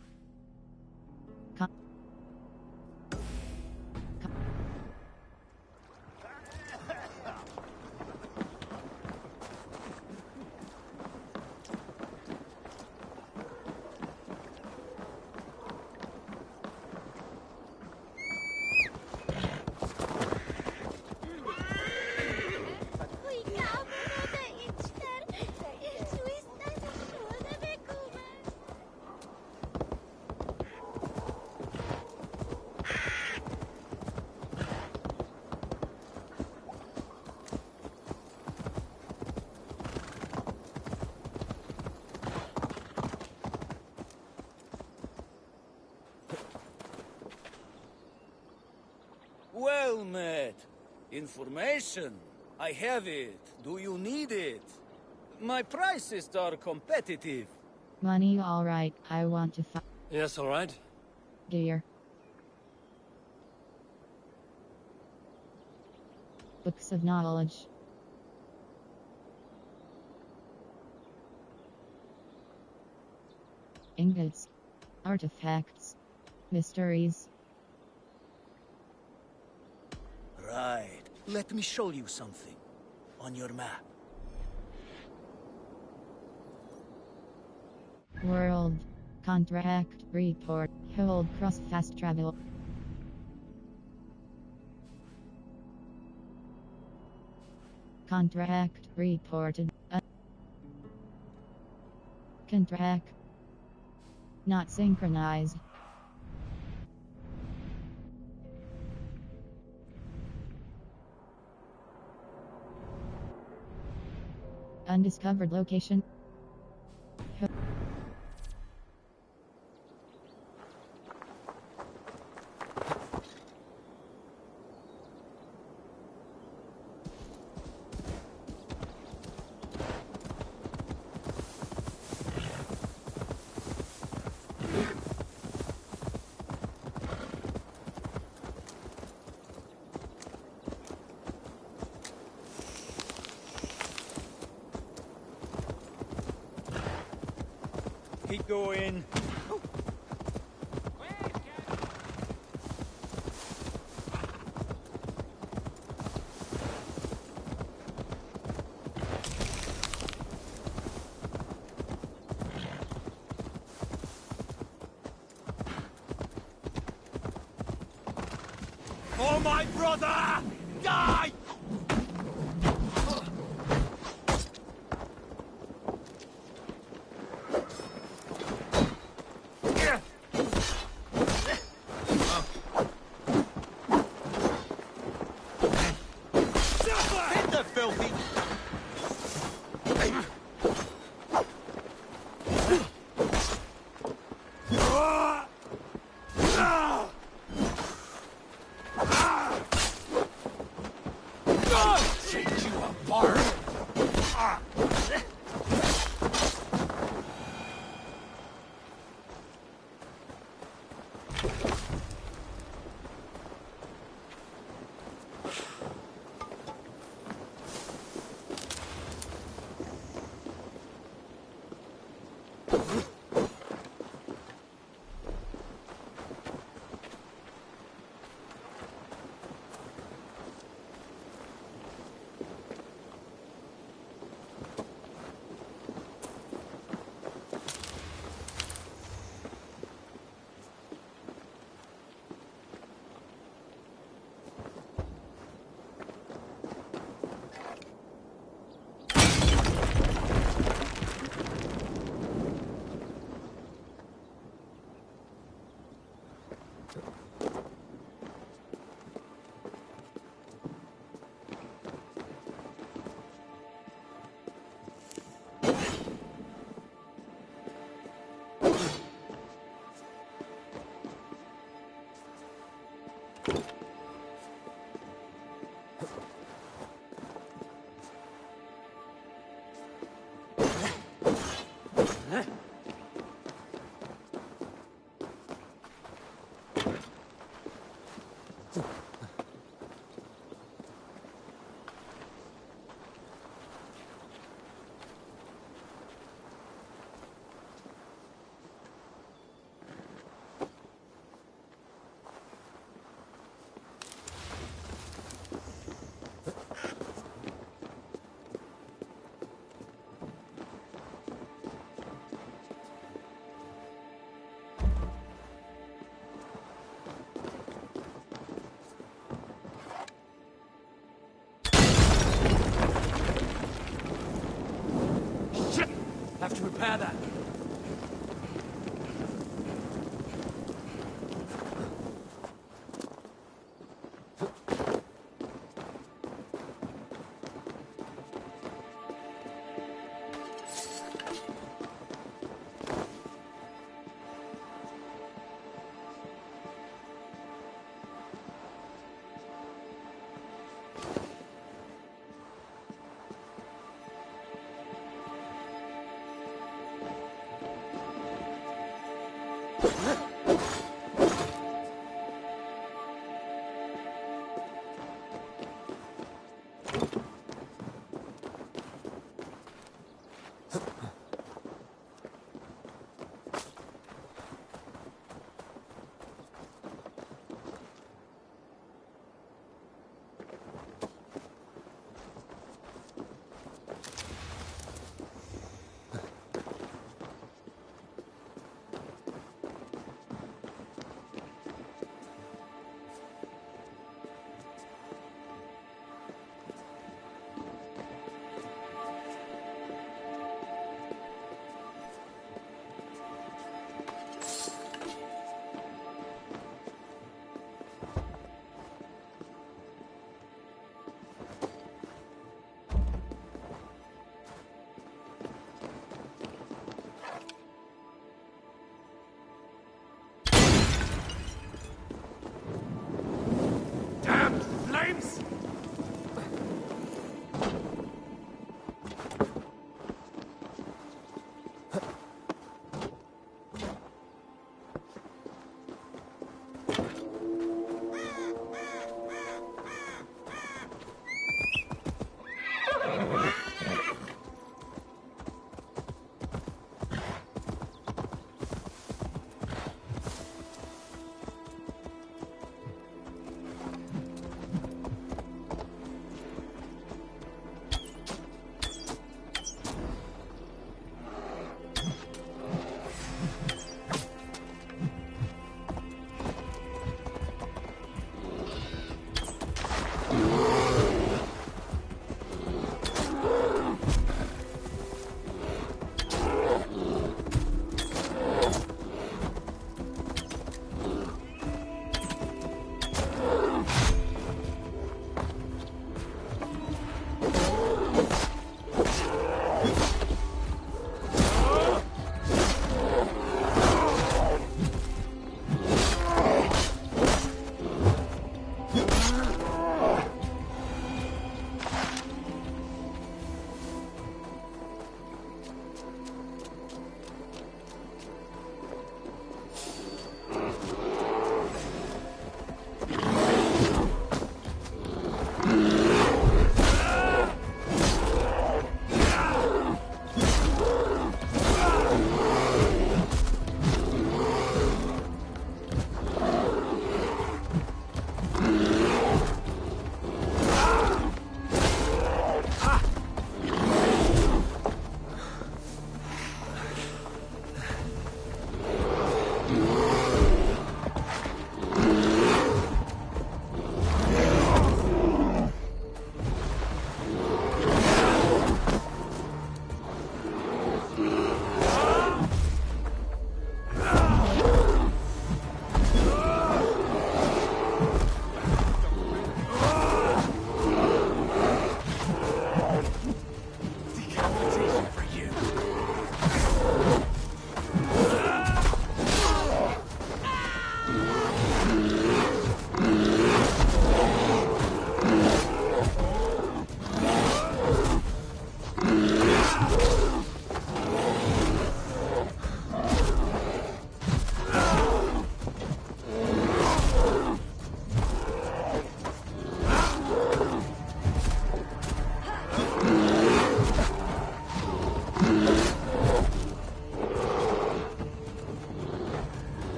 Well met. Information. I have it. Do you need it? My prices are competitive. Money alright, I want to Yes, alright. Gear. Books of knowledge. Ingots. Artifacts. Mysteries. Right. Let me show you something. On your map. World. Contract report. Hold cross fast travel. Contract reported. Contract. Not synchronized. Undiscovered location. Keep going. For my brother! Die! Hit the filthy! Have to repair that.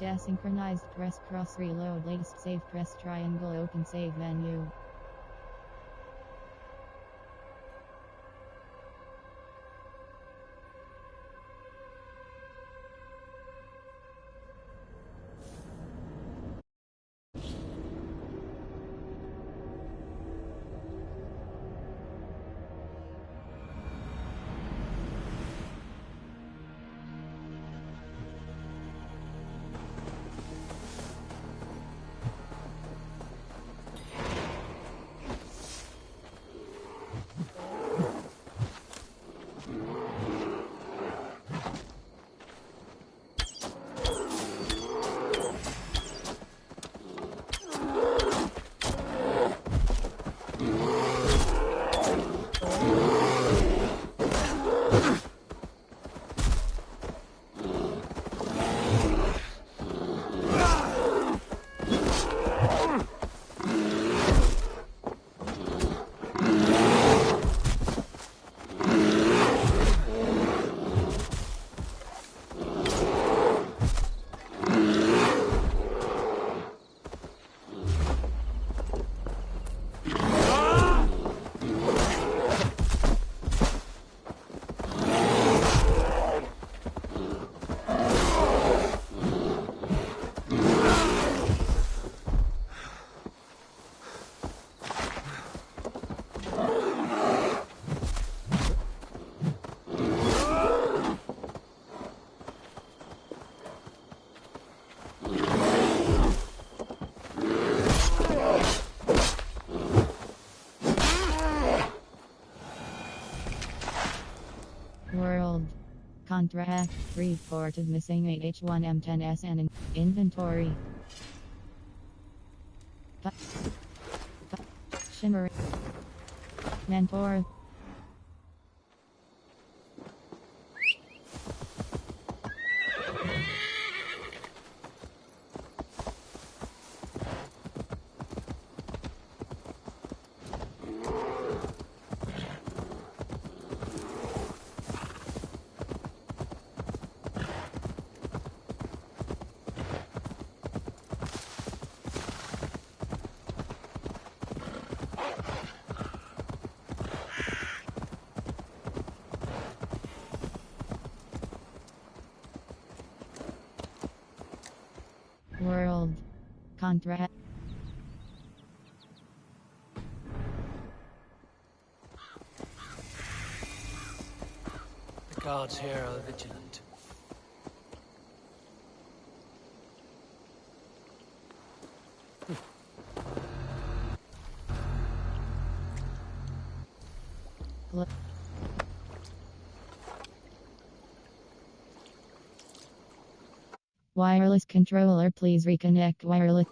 Desynchronized, press cross reload, latest save, press triangle, open save menu. World. Contract. Reported missing 8H1M10SN in inventory. Shimmer. Mentor. World. Contract. The guards here are vigilant. Look. Wireless controller, please reconnect wireless.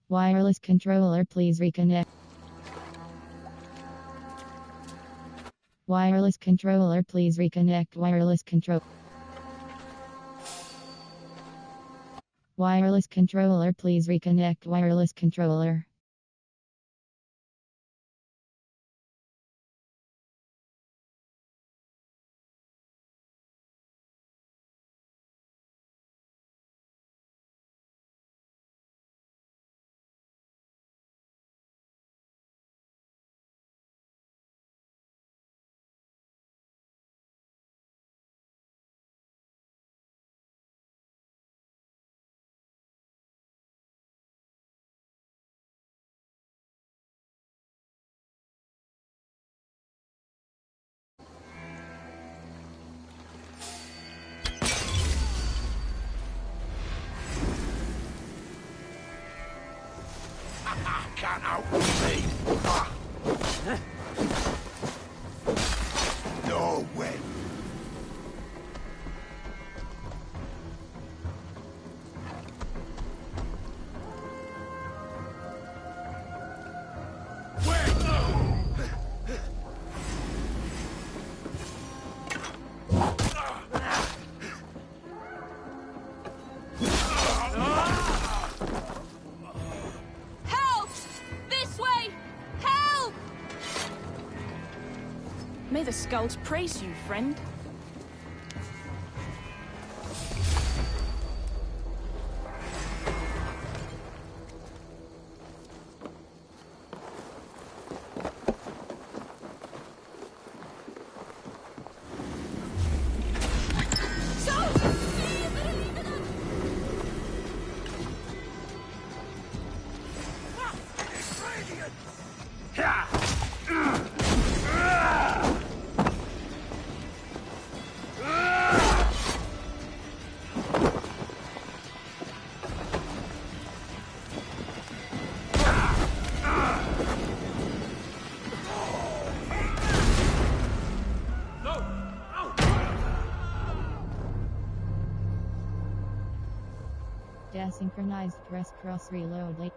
Wireless controller, please reconnect. Wireless controller, please reconnect wireless control. Wireless controller, please reconnect wireless controller. can't outwit me! No way! Help! This way! Help! May the skulls praise you, friend. Desynchronized press cross reload late.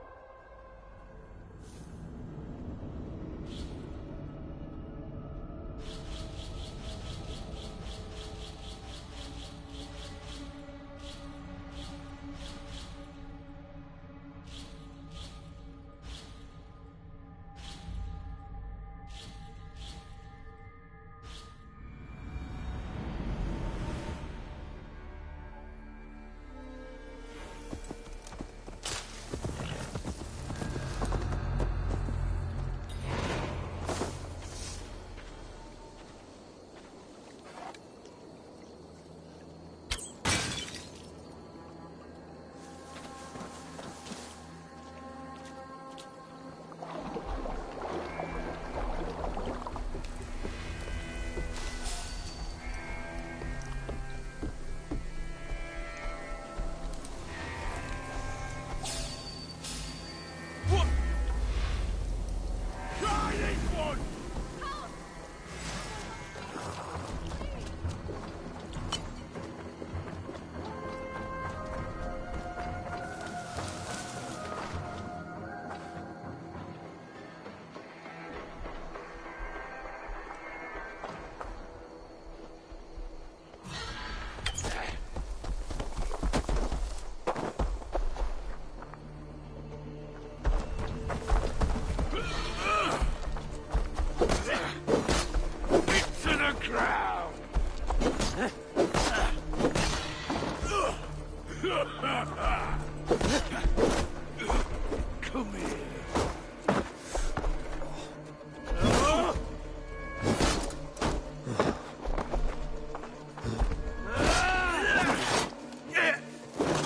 Come here.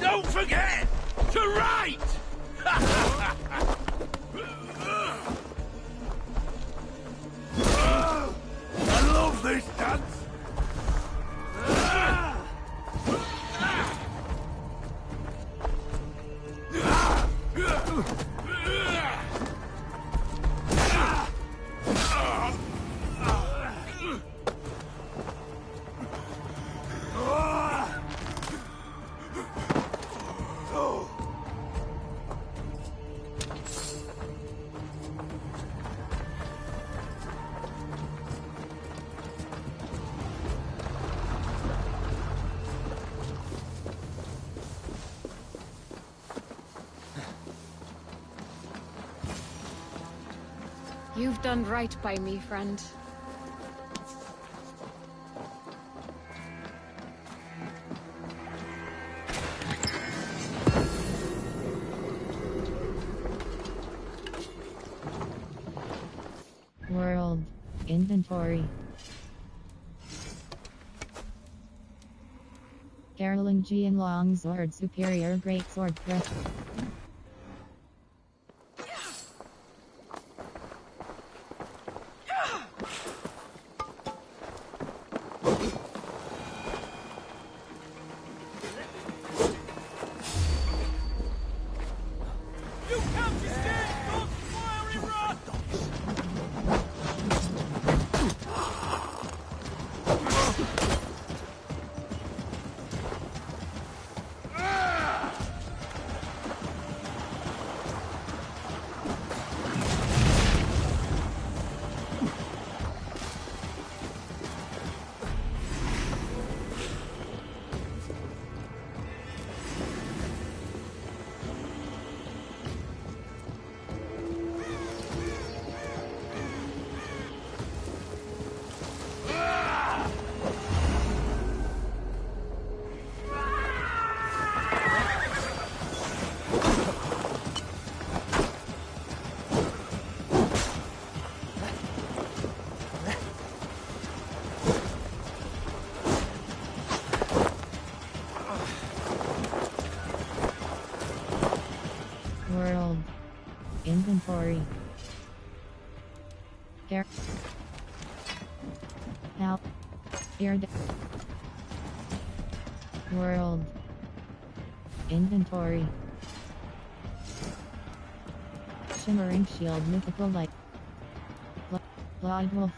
Don't forget to write! I love this dance! You've done right by me, friend. World. Inventory. Carolingian Longsword Superior Greatsword Press. You can't escape, God's Air. Now. Air. World. Inventory. Shimmering shield, mythical light. Blood wolf.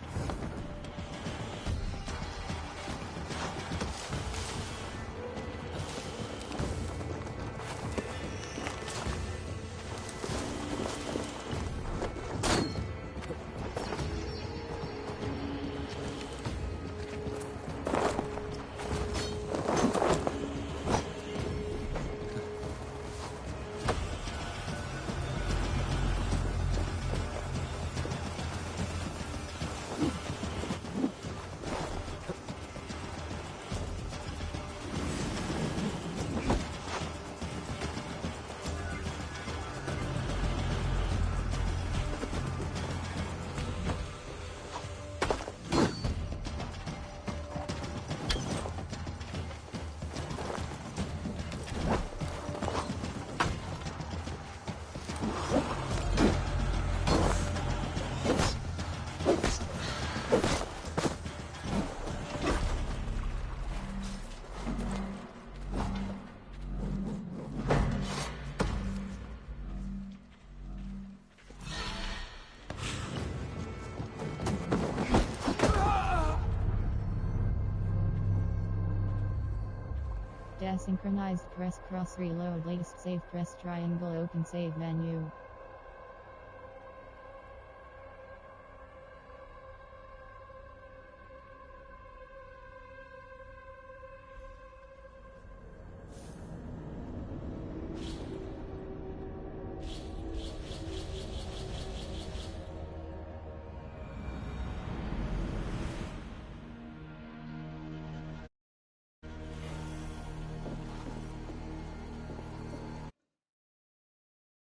Desynchronized, press cross reload, latest save, press triangle, open save menu.